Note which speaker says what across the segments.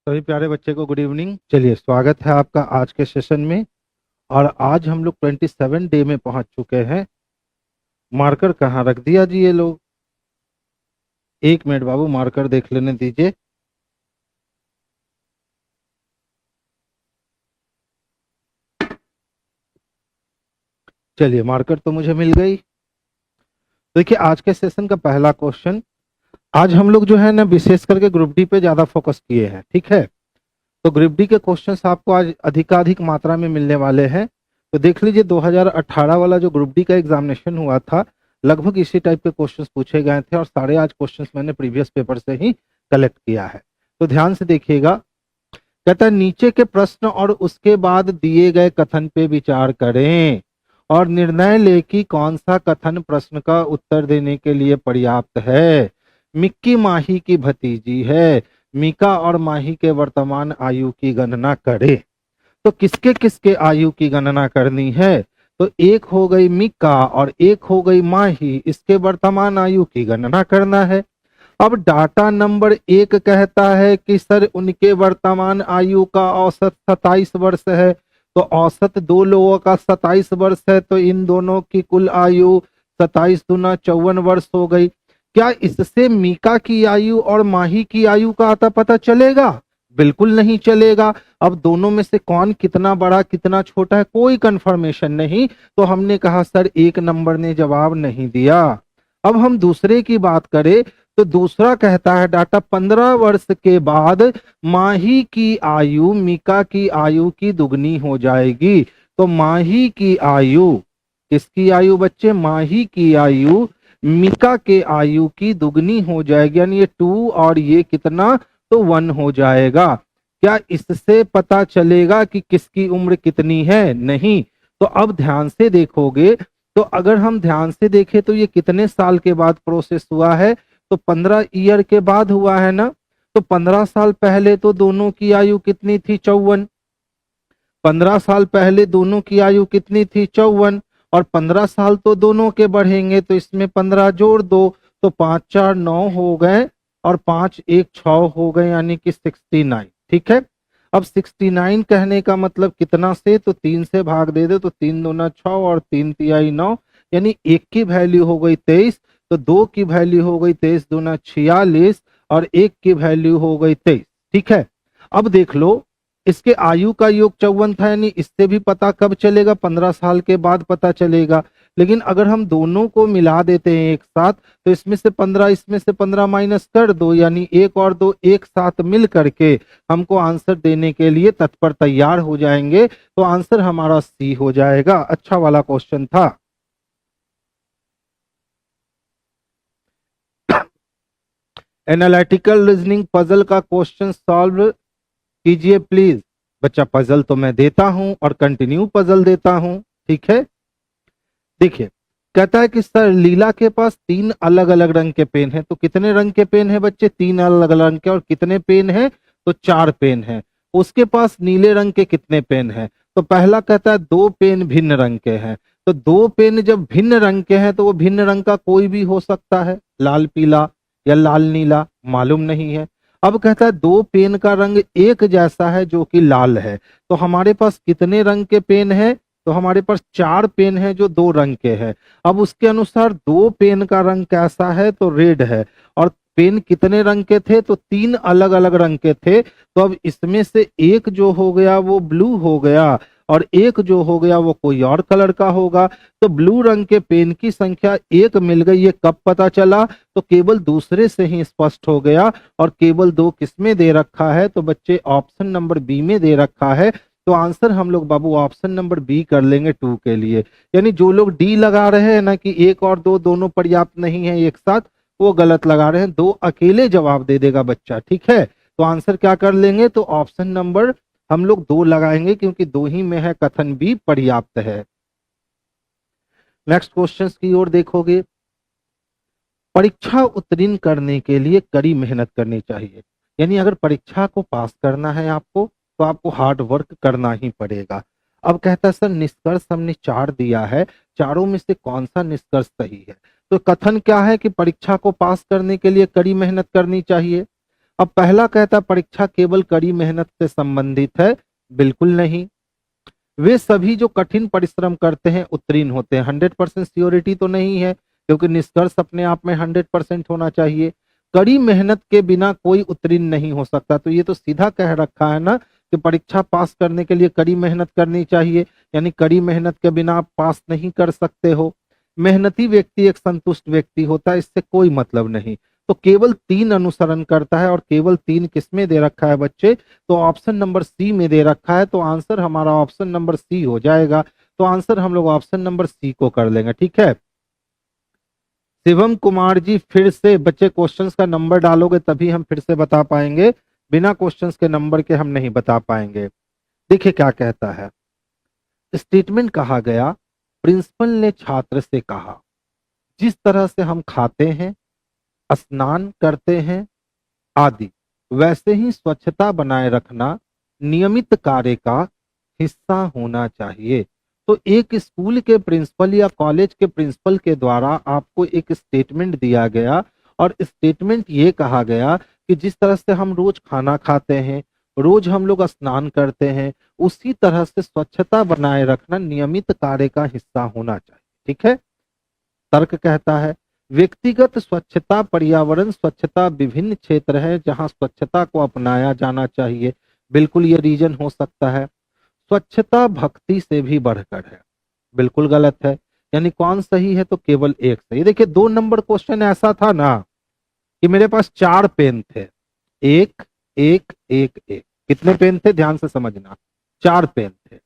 Speaker 1: सभी प्यारे बच्चे को गुड इवनिंग। चलिए, स्वागत है आपका आज के सेशन में। और आज हम लोग 27 डे में पहुंच चुके हैं। मार्कर कहाँ रख दिया जी ये लोग? एक मिनट बाबू, मार्कर देख लेने दीजिए। चलिए, मार्कर तो मुझे मिल गई। देखिए, आज के सेशन का पहला क्वेश्चन। आज हम लोग जो है ना विशेष करके ग्रुप डी पे ज्यादा फोकस किए हैं, ठीक है। तो ग्रुप डी के क्वेश्चंस आपको आज अधिकाधिक मात्रा में मिलने वाले हैं। तो देख लीजिए, 2018 वाला जो ग्रुप डी का एग्जामिनेशन हुआ था, लगभग इसी टाइप के क्वेश्चंस पूछे गए थे और सारे आज क्वेश्चंस मैंने प्रीवियस पेपर से ही कलेक्ट किया है। तो ध्यान से देखिएगा। कहता है नीचे के प्रश्न और उसके बाद दिए गए कथन पे विचार करें और निर्णय ले कि कौन सा कथन प्रश्न का उत्तर देने के लिए पर्याप्त है। मिक्की माही की भतीजी है। मीका और माही के वर्तमान आयु की गणना करे। तो किसके किसके आयु की गणना करनी है? तो एक हो गई मीका और एक हो गई माही, इसके वर्तमान आयु की गणना करना है। अब डाटा नंबर 1 कहता है कि सर उनके वर्तमान आयु का औसत 27 वर्ष है। तो औसत दो लोगों का 27 वर्ष है, तो इन दोनों की कुल आयु 27 दूना 54 वर्ष हो गई। क्या इससे मीका की आयु और माही की आयु का आता पता चलेगा? बिल्कुल नहीं चलेगा। अब दोनों में से कौन कितना बड़ा कितना छोटा है कोई कंफर्मेशन नहीं। तो हमने कहा सर 1 नंबर ने जवाब नहीं दिया। अब हम दूसरे की बात करें तो दूसरा कहता है डाटा 15 वर्ष के बाद माही की आयु मीका की आयु की दुगनी हो जाएगी। तो माही की आयु, किसकी आयु बच्चे? माही की आयु मीका के आयु की दुगनी हो जाएगी, यानी ये 2 और ये कितना, तो 1 हो जाएगा। क्या इससे पता चलेगा कि किसकी उम्र कितनी है? नहीं। तो अब ध्यान से देखोगे तो अगर हम ध्यान से देखें तो ये कितने साल के बाद प्रोसेस हुआ है? तो 15 ईयर के बाद हुआ है ना। तो 15 साल पहले तो दोनों की आयु कितनी थी? 54। 15 साल पहले दोनों की आयु कितनी थी? 54। और 15 साल तो दोनों के बढ़ेंगे, तो इसमें 15 जोड़ दो, तो 5 4 9 हो गए और 5 1 6 हो गए, यानी कि 69। ठीक है। अब 69 कहने का मतलब कितना से? तो 3 से भाग दे दो, तो 3 दूना 6 और 3 तिहाई 9, यानी 1 की वैल्यू हो गई 23। तो 2 की वैल्यू हो गई 23 दूना 46 और 1 की वैल्यू हो गई 23। ठीक है। अब देख लो, इसके आयु का योग 54 था, यानी इससे भी पता कब चलेगा? 15 साल के बाद पता चलेगा। लेकिन अगर हम दोनों को मिला देते हैं एक साथ, तो इसमें से 15 इसमें से 15 माइनस कर दो, यानी 1 और 2 एक साथ मिल करके हमको आंसर देने के लिए तत्पर तैयार हो जाएंगे। तो आंसर हमारा सी हो जाएगा। अच्छा वाला क्वेश्चन था। एनालिटिकल रीजनिंग पजल का क्वेश्चन सॉल्व कीजिए प्लीज। बच्चा, पजल तो मैं देता हूं और कंटिन्यू पजल देता हूं, ठीक है। देखिए, कहता है कि सर लीला के पास 3 अलग अलग रंग के पेन हैं। तो कितने रंग के पेन हैं बच्चे? 3 अलग अलग रंग के। और कितने पेन हैं? तो 4 पेन हैं। उसके पास नीले रंग के कितने पेन हैं? तो पहला कहता है 2 पेन भिन्न रंग के हैं। तो 2 पेन जब भिन्न रंग के हैं तो वो भिन्न रंग का कोई भी हो सकता है, लाल पीला या लाल नीला, मालूम नहीं है। अब कहता है 2 पेन का रंग एक जैसा है जो कि लाल है। तो हमारे पास कितने रंग के पेन हैं? तो हमारे पास 4 पेन है जो 2 रंग के हैं। अब उसके अनुसार 2 पेन का रंग कैसा है? तो रेड है। और पेन कितने रंग के थे? तो 3 अलग अलग रंग के थे। तो अब इसमें से एक जो हो गया वो ब्लू हो गया और एक जो हो गया वो कोई और कलर का होगा। तो ब्लू रंग के पेन की संख्या 1 मिल गई। ये कब पता चला? तो केवल दूसरे से ही स्पष्ट हो गया। और केवल 2 किसमें दे रखा है? तो बच्चे ऑप्शन नंबर बी में दे रखा है। तो आंसर हम लोग बाबू ऑप्शन नंबर बी कर लेंगे 2 के लिए। यानी जो लोग डी लगा रहे हैं ना कि 1 और 2 दोनों पर्याप्त नहीं है एक साथ, वो गलत लगा रहे हैं। 2 अकेले जवाब दे देगा बच्चा, ठीक है। तो आंसर क्या कर लेंगे? तो ऑप्शन नंबर हम लोग 2 लगाएंगे, क्योंकि 2 ही में है, कथन भी पर्याप्त है। नेक्स्ट क्वेश्चन की ओर देखोगे। परीक्षा उत्तीर्ण करने के लिए कड़ी मेहनत करनी चाहिए। यानी अगर परीक्षा को पास करना है आपको, तो आपको हार्ड वर्क करना ही पड़ेगा। अब कहता है सर निष्कर्ष हमने 4 दिया है, चारों में से कौन सा निष्कर्ष सही है? तो कथन क्या है कि परीक्षा को पास करने के लिए कड़ी मेहनत करनी चाहिए। अब पहला कहता परीक्षा केवल कड़ी मेहनत से संबंधित है, बिल्कुल नहीं। वे सभी जो कठिन परिश्रम करते हैं उत्तीर्ण होते हैं, 100% सियोरिटी तो नहीं है, क्योंकि निष्कर्ष अपने आप में 100% होना चाहिए। कड़ी मेहनत के बिना कोई उत्तीर्ण नहीं हो सकता, तो ये तो सीधा कह रखा है ना कि परीक्षा पास करने के लिए कड़ी मेहनत करनी चाहिए, यानी कड़ी मेहनत के बिना आप पास नहीं कर सकते हो। मेहनती व्यक्ति एक संतुष्ट व्यक्ति होता है, इससे कोई मतलब नहीं। तो केवल 3 अनुसरण करता है, और केवल 3 किसमें दे रखा है बच्चे, तो ऑप्शन नंबर सी में दे रखा है। तो आंसर हमारा ऑप्शन नंबर सी हो जाएगा। तो आंसर हम लोग ऑप्शन नंबर सी को कर लेंगे, ठीक है। शिवम कुमार जी, फिर से बच्चे क्वेश्चंस का नंबर डालोगे तभी हम फिर से बता पाएंगे, बिना क्वेश्चंस के नंबर के हम नहीं बता पाएंगे। देखिए क्या कहता है, स्टेटमेंट कहा गया, प्रिंसिपल ने छात्र से कहा, जिस तरह से हम खाते हैं, स्नान करते हैं आदि, वैसे ही स्वच्छता बनाए रखना नियमित कार्य का हिस्सा होना चाहिए। तो एक स्कूल के प्रिंसिपल या कॉलेज के प्रिंसिपल के द्वारा आपको एक स्टेटमेंट दिया गया, और स्टेटमेंट ये कहा गया कि जिस तरह से हम रोज खाना खाते हैं, रोज हम लोग स्नान करते हैं, उसी तरह से स्वच्छता बनाए रखना नियमित कार्य का हिस्सा होना चाहिए, ठीक है। तर्क कहता है, व्यक्तिगत स्वच्छता, पर्यावरण स्वच्छता विभिन्न क्षेत्र है जहां स्वच्छता को अपनाया जाना चाहिए। बिल्कुल ये रीजन हो सकता है। स्वच्छता भक्ति से भी बढ़कर है, बिल्कुल गलत है। यानी कौन सही है, तो केवल एक सही। देखिए 2 नंबर क्वेश्चन ऐसा था ना कि मेरे पास 4 पेन थे, एक एक एक एक, कितने पेन थे ध्यान से समझना, 4 पेन थे।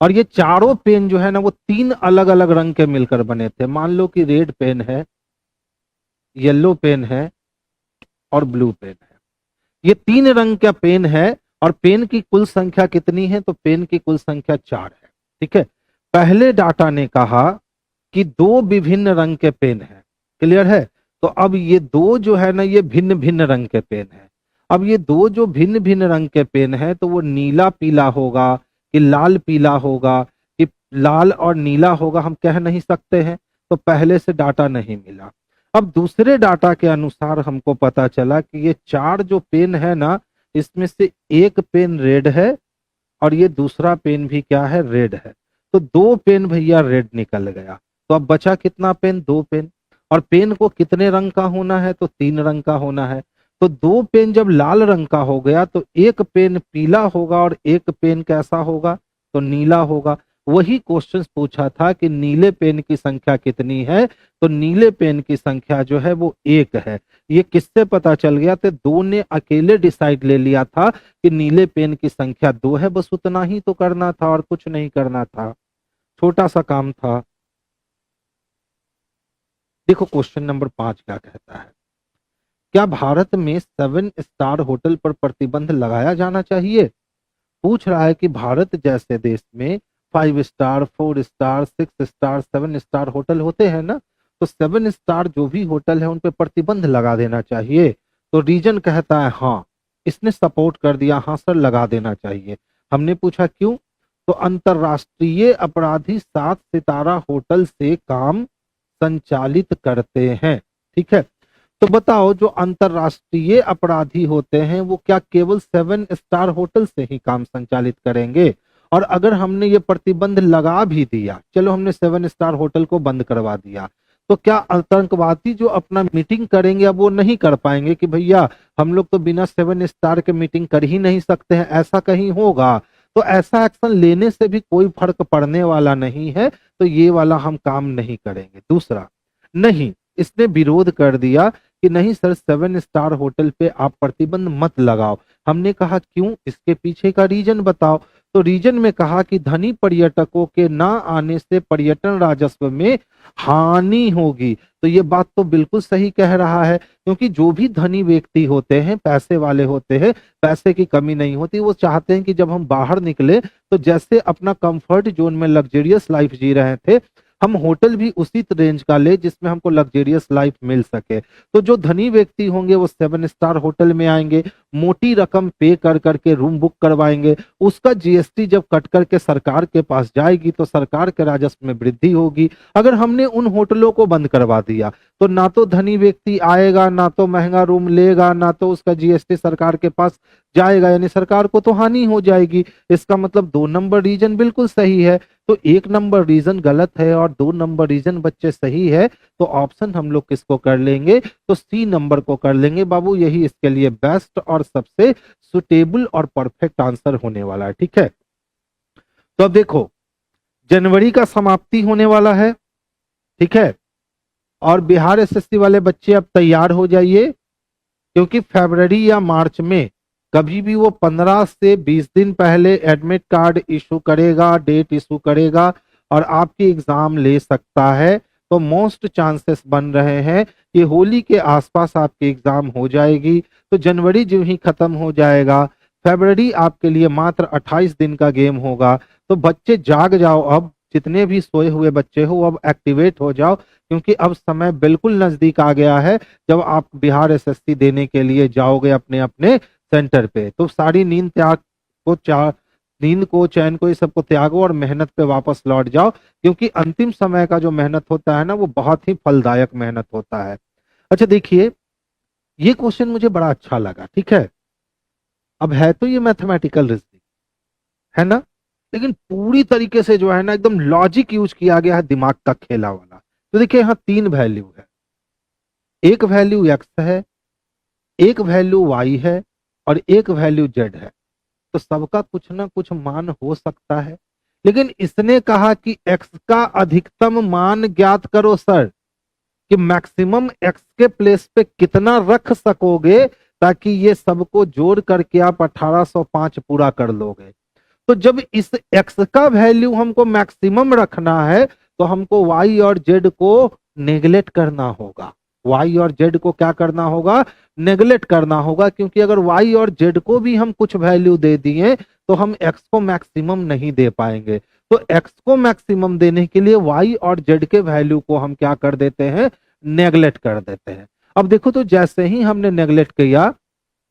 Speaker 1: और ये चारों पेन जो है ना वो 3 अलग अलग रंग के मिलकर बने थे। मान लो कि रेड पेन है, येलो पेन है और ब्लू पेन है। ये 3 रंग का पेन है, और पेन की कुल संख्या कितनी है, तो पेन की कुल संख्या 4 है, ठीक है। पहले डाटा ने कहा कि 2 विभिन्न रंग के पेन है, क्लियर है। तो अब ये 2 जो है ना ये भिन्न भिन्न रंग के पेन है। अब ये 2 जो भिन्न भिन्न रंग के पेन है, तो वो नीला पीला होगा कि लाल पीला होगा कि लाल और नीला होगा, हम कह नहीं सकते हैं। तो पहले से डाटा नहीं मिला। अब दूसरे डाटा के अनुसार हमको पता चला कि ये 4 जो पेन है ना, इसमें से एक पेन रेड है और ये दूसरा पेन भी क्या है, रेड है। तो 2 पेन भैया रेड निकल गया। तो अब बचा कितना पेन, 2 पेन। और पेन को कितने रंग का होना है, तो 3 रंग का होना है। तो 2 पेन जब लाल रंग का हो गया, तो एक पेन पीला होगा और एक पेन कैसा होगा, तो नीला होगा। वही क्वेश्चन पूछा था कि नीले पेन की संख्या कितनी है, तो नीले पेन की संख्या जो है वो 1 है। ये किससे पता चल गया, तो 2 ने अकेले डिसाइड ले लिया था कि नीले पेन की संख्या 2 है, बस उतना ही तो करना था और कुछ नहीं करना था, छोटा सा काम था। देखो क्वेश्चन नंबर 5 क्या कहता है, क्या भारत में 7 स्टार होटल पर प्रतिबंध लगाया जाना चाहिए। पूछ रहा है कि भारत जैसे देश में 5 star, 4 star, 6 star, 7 star hotel होते हैं ना, तो 7 स्टार जो भी होटल है उन पर प्रतिबंध लगा देना चाहिए। तो रीजन कहता है हाँ, इसने सपोर्ट कर दिया, हाँ सर लगा देना चाहिए। हमने पूछा क्यों, तो अंतरराष्ट्रीय अपराधी 7 सितारा होटल से काम संचालित करते हैं, ठीक है। तो बताओ जो अंतरराष्ट्रीय अपराधी होते हैं वो क्या केवल 7 स्टार होटल से ही काम संचालित करेंगे। और अगर हमने ये प्रतिबंध लगा भी दिया, चलो हमने 7 स्टार होटल को बंद करवा दिया, तो क्या आतंकवादी जो अपना मीटिंग करेंगे अब वो नहीं कर पाएंगे कि भैया हम लोग तो बिना 7 स्टार के मीटिंग कर ही नहीं सकते हैं, ऐसा कहीं होगा। तो ऐसा एक्शन लेने से भी कोई फर्क पड़ने वाला नहीं है, तो ये वाला हम काम नहीं करेंगे। दूसरा, नहीं, इसने विरोध कर दिया कि नहीं सर 7 स्टार होटल पे आप प्रतिबंध मत लगाओ। हमने कहा क्यों, इसके पीछे का रीजन बताओ। तो रीजन में कहा कि धनी पर्यटकों के ना आने से पर्यटन राजस्व में हानि होगी। तो ये बात तो बिल्कुल सही कह रहा है, क्योंकि जो भी धनी व्यक्ति होते हैं, पैसे वाले होते हैं, पैसे की कमी नहीं होती, वो चाहते हैं कि जब हम बाहर निकले तो जैसे अपना कंफर्ट जोन में लग्जरियस लाइफ जी रहे थे, हम होटल भी उसी रेंज का ले जिसमें हमको लग्जरियस लाइफ मिल सके। तो जो धनी व्यक्ति होंगे वो 7 स्टार होटल में आएंगे, मोटी रकम पे कर करके रूम बुक करवाएंगे, उसका जीएसटी जब कट करके सरकार के पास जाएगी तो सरकार के राजस्व में वृद्धि होगी। अगर हमने उन होटलों को बंद करवा दिया तो ना तो धनी व्यक्ति आएगा, ना तो महंगा रूम लेगा, ना तो उसका जीएसटी सरकार के पास जाएगा, यानी सरकार को तो हानि हो जाएगी। इसका मतलब 2 नंबर रीजन बिल्कुल सही है। तो 1 नंबर रीजन गलत है और 2 नंबर रीजन बच्चे सही है। तो ऑप्शन हम लोग किसको कर लेंगे, तो सी नंबर को कर लेंगे बाबू, यही इसके लिए बेस्ट और सबसे सुटेबल और परफेक्ट आंसर होने वाला है। ठीक है, तो अब देखो जनवरी का समाप्ति होने वाला है, ठीक है, और बिहार एसएससी वाले बच्चे अब तैयार हो जाइए, क्योंकि फरवरी या मार्च में कभी भी वो 15 से 20 दिन पहले एडमिट कार्ड इशू करेगा, डेट इशू करेगा और आपकी एग्जाम ले सकता है। तो मोस्ट चांसेस बन रहे हैं कि होली के आसपास आपकी एग्जाम हो जाएगी। तो जनवरी जो ही खत्म हो जाएगा, फरवरी आपके लिए मात्र 28 दिन का गेम होगा। तो बच्चे जाग जाओ, अब जितने भी सोए हुए बच्चे हो अब एक्टिवेट हो जाओ, क्योंकि अब समय बिल्कुल नजदीक आ गया है जब आप बिहार एसएससी देने के लिए जाओगे अपने अपने सेंटर पे। तो सारी नींद को चैन को ये सबको त्यागो और मेहनत पे वापस लौट जाओ, क्योंकि अंतिम समय का जो मेहनत होता है ना वो बहुत ही फलदायक मेहनत होता है। अच्छा देखिए, ये क्वेश्चन मुझे बड़ा अच्छा लगा। ठीक है, अब है तो ये मैथमेटिकल रीजनिंग है ना, लेकिन पूरी तरीके से जो है ना एकदम लॉजिक यूज किया गया है, दिमाग का खेला वाला। तो देखिए यहाँ 3 वैल्यू है, एक वैल्यू एक्स है, एक वैल्यू वाई है और एक वैल्यू जेड है। तो सबका कुछ ना कुछ मान हो सकता है, लेकिन इसने कहा कि एक्स का अधिकतम मान ज्ञात करो सर, कि मैक्सिमम एक्स के प्लेस पे कितना रख सकोगे ताकि ये सबको जोड़ करके आप 1805 पूरा कर लोगे। तो जब इस एक्स का वैल्यू हमको मैक्सिमम रखना है तो हमको वाई और जेड को नेगलेक्ट करना होगा। वाई और जेड को क्या करना होगा, नेगलेक्ट करना होगा, क्योंकि अगर वाई और जेड को भी हम कुछ वैल्यू दे दिए तो हम एक्स को मैक्सिमम नहीं दे पाएंगे। तो एक्स को मैक्सिमम देने के लिए वाई और जेड के वैल्यू को हम क्या कर देते हैं, नेगलेक्ट कर देते हैं। अब देखो, तो जैसे ही हमने नेगलेक्ट किया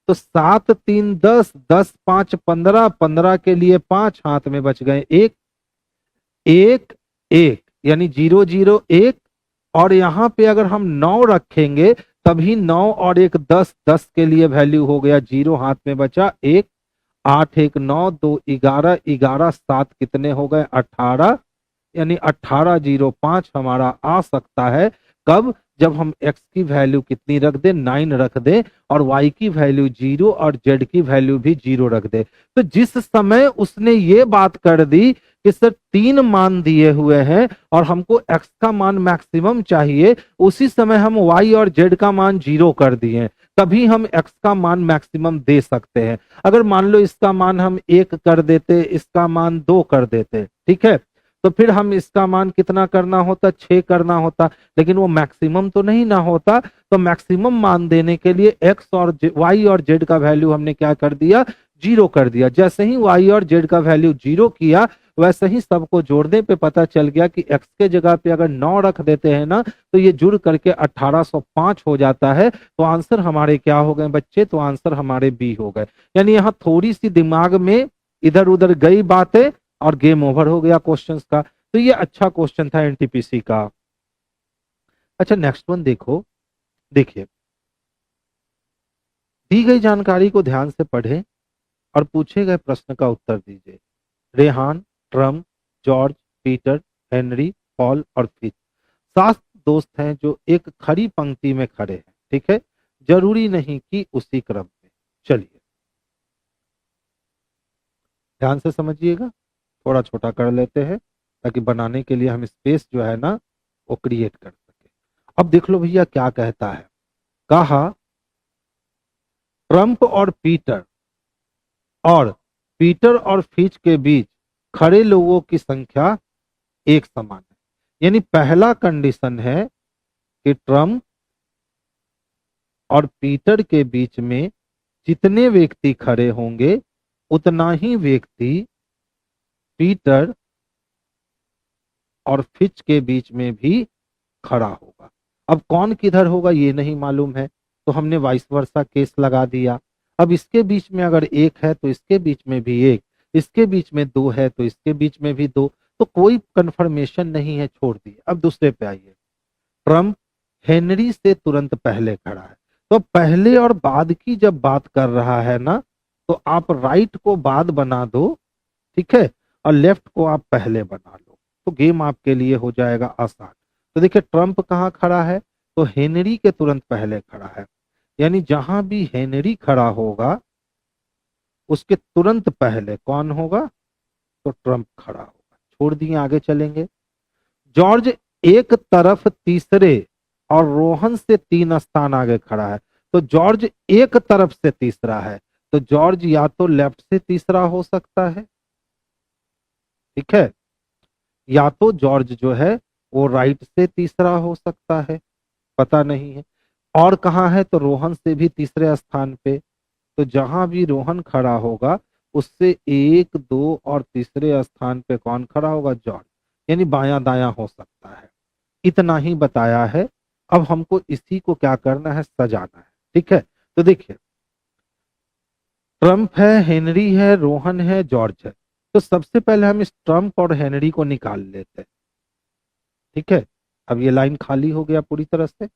Speaker 1: तो 7 3 10, 10 5 15, 15 के लिए 5 हाथ में बच गए, एक एक एक, यानी 0 0 1। और यहां पे अगर हम 9 रखेंगे तभी 9 और 1 10, 10 के लिए वैल्यू हो गया 0, हाथ में बचा 1। 8 1 9, 2 11, 11 7 कितने हो गए 18, यानी 1805 हमारा आ सकता है। कब, जब हम x की वैल्यू कितनी रख दे, 9 रख दे, और y की वैल्यू 0 और z की वैल्यू भी 0 रख दे। तो जिस समय उसने ये बात कर दी कि सर 3 मान दिए हुए हैं और हमको x का मान मैक्सिमम चाहिए, उसी समय हम y और z का मान 0 कर दिए, तभी हम x का मान मैक्सिमम दे सकते हैं। अगर मान लो इसका मान हम 1 कर देते, इसका मान 2 कर देते, ठीक है, तो फिर हम इसका मान कितना करना होता, 6 करना होता, लेकिन वो मैक्सिमम तो नहीं ना होता। तो मैक्सिमम मान देने के लिए एक्स और वाई और जेड का वैल्यू हमने क्या कर दिया, 0 कर दिया। जैसे ही वाई और जेड का वैल्यू 0 किया, वैसे ही सबको जोड़ने पे पता चल गया कि एक्स के जगह पे अगर 9 रख देते हैं ना तो ये जुड़ करके 1805 हो जाता है। तो आंसर हमारे क्या हो गए बच्चे, तो आंसर हमारे बी हो गए। यानी यहाँ थोड़ी सी दिमाग में इधर उधर गई बातें और गेम ओवर हो गया क्वेश्चंस का। तो ये अच्छा क्वेश्चन था एनटीपीसी का। अच्छा नेक्स्ट वन देखो, देखिए दी गई जानकारी को ध्यान से पढ़ें और पूछे गए प्रश्न का उत्तर दीजिए। रेहान, ट्रम, जॉर्ज, पीटर, हेनरी, पॉल और फिच 7 दोस्त हैं जो एक खड़ी पंक्ति में खड़े हैं, ठीक है, जरूरी नहीं कि उसी क्रम में। चलिए ध्यान से समझिएगा, थोड़ा छोटा कर लेते हैं ताकि बनाने के लिए हम स्पेस जो है ना वो क्रिएट कर सके। अब देख लो भैया क्या कहता है, कहा ट्रंप और पीटर और फिच के बीच खड़े लोगों की संख्या एक समान है। यानी पहला कंडीशन है कि ट्रंप और पीटर के बीच में जितने व्यक्ति खड़े होंगे उतना ही व्यक्ति पीटर और फिच के बीच में भी खड़ा होगा। अब कौन किधर होगा ये नहीं मालूम है, तो हमने वाइस वर्सा केस लगा दिया। अब इसके बीच में अगर एक है तो इसके बीच में भी एक, इसके बीच में दो है तो इसके बीच में भी दो, तो कोई कंफर्मेशन नहीं है, छोड़ दिए। अब दूसरे पे आइए। ट्रंप हेनरी से तुरंत पहले खड़ा है, तो पहले और बाद की जब बात कर रहा है ना, तो आप राइट को बाद बना दो, ठीक है, और लेफ्ट को आप पहले बना लो, तो गेम आपके लिए हो जाएगा आसान। तो देखिए ट्रंप कहाँ खड़ा है, तो हेनरी के तुरंत पहले खड़ा है, यानी जहां भी हेनरी खड़ा होगा उसके तुरंत पहले कौन होगा, तो ट्रंप खड़ा होगा। छोड़ दिए, आगे चलेंगे। जॉर्ज एक तरफ तीसरे और रोहन से 3 स्थान आगे खड़ा है, तो जॉर्ज एक तरफ से तीसरा है, तो जॉर्ज या तो लेफ्ट से तीसरा हो सकता है, ठीक है, या तो जॉर्ज जो है वो राइट से तीसरा हो सकता है, पता नहीं है। और कहाँ है, तो रोहन से भी तीसरे स्थान पे, तो जहां भी रोहन खड़ा होगा उससे एक दो और तीसरे स्थान पे कौन खड़ा होगा, जॉर्ज, यानी बायां दायां हो सकता है। इतना ही बताया है। अब हमको इसी को क्या करना है, सजाना है, ठीक है। तो देखिए ट्रंप है, हेनरी है, रोहन है, जॉर्ज है, तो सबसे पहले हम इस ट्रंप और हेनरी को निकाल लेते हैं, ठीक है। अब ये लाइन खाली हो गया पूरी तरह से।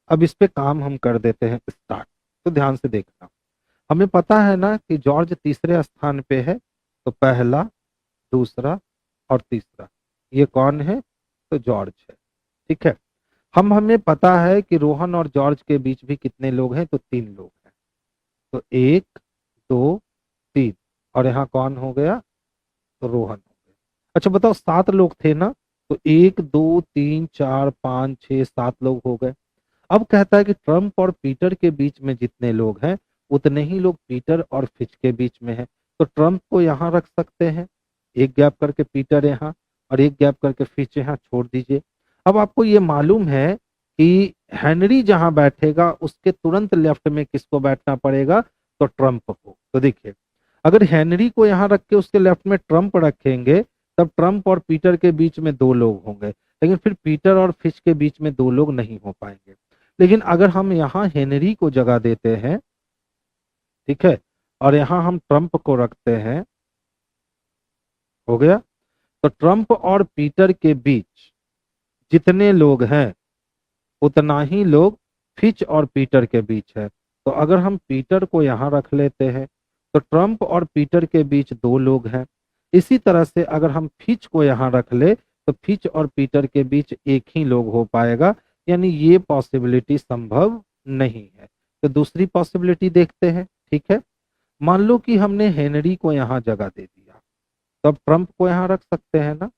Speaker 1: अब इस पे काम हम कर देते हैं स्टार्ट। तो ध्यान से देखना, हमें पता है ना कि जॉर्ज तीसरे स्थान पे है, तो पहला, दूसरा और तीसरा, ये कौन है, तो जॉर्ज है, ठीक है। हमें पता है कि रोहन और जॉर्ज के बीच भी कितने लोग हैं, तो 3 लोग हैं, तो 1 2 3, और यहाँ कौन हो गया, तो रोहन हो गया। अच्छा बताओ 7 लोग थे ना, तो 1 2 3 4 5 6 7 लोग हो गए। अब कहता है कि ट्रंप और पीटर के बीच में जितने लोग हैं उतने ही लोग पीटर और फिच के बीच में हैं, तो ट्रंप को यहाँ रख सकते हैं, एक गैप करके पीटर यहाँ, और एक गैप करके फिच यहाँ, छोड़ दीजिए। अब आपको ये मालूम है कि हेनरी जहां बैठेगा उसके तुरंत लेफ्ट में किसको बैठना पड़ेगा, तो ट्रंप को। तो देखिए अगर हेनरी को यहाँ रख के उसके लेफ्ट में ट्रंप रखेंगे, तब ट्रंप और पीटर के बीच में 2 लोग होंगे, लेकिन फिर पीटर और फिच के बीच में 2 लोग नहीं हो पाएंगे। लेकिन अगर हम यहाँ हेनरी को जगह देते हैं, ठीक है, और यहाँ हम ट्रंप को रखते हैं, हो गया। तो ट्रंप और पीटर के बीच जितने लोग हैं उतना ही लोग फिच और पीटर के बीच है, तो अगर हम पीटर को यहाँ रख लेते हैं तो ट्रंप और पीटर के बीच 2 लोग हैं। इसी तरह से अगर हम फिच को यहाँ रख ले तो फिच और पीटर के बीच एक ही लोग हो पाएगा, यानी ये पॉसिबिलिटी संभव नहीं है। तो दूसरी पॉसिबिलिटी देखते हैं, ठीक है। मान लो कि हमने हेनरी को यहाँ जगह दे दिया, तो अब ट्रंप को यहाँ रख सकते हैं ना।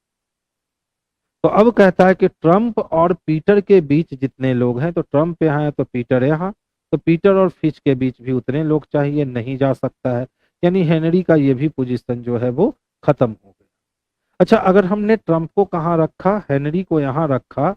Speaker 1: तो अब कहता है कि ट्रंप और पीटर के बीच जितने लोग हैं, तो ट्रंप यहाँ है तो पीटर यहाँ, तो पीटर और फिच के बीच भी उतने लोग चाहिए, नहीं जा सकता है, यानी हेनरी का ये भी पोजीशन जो है वो खत्म हो गया। अच्छा अगर हमने ट्रंप को कहाँ रखा, हेनरी को यहाँ रखा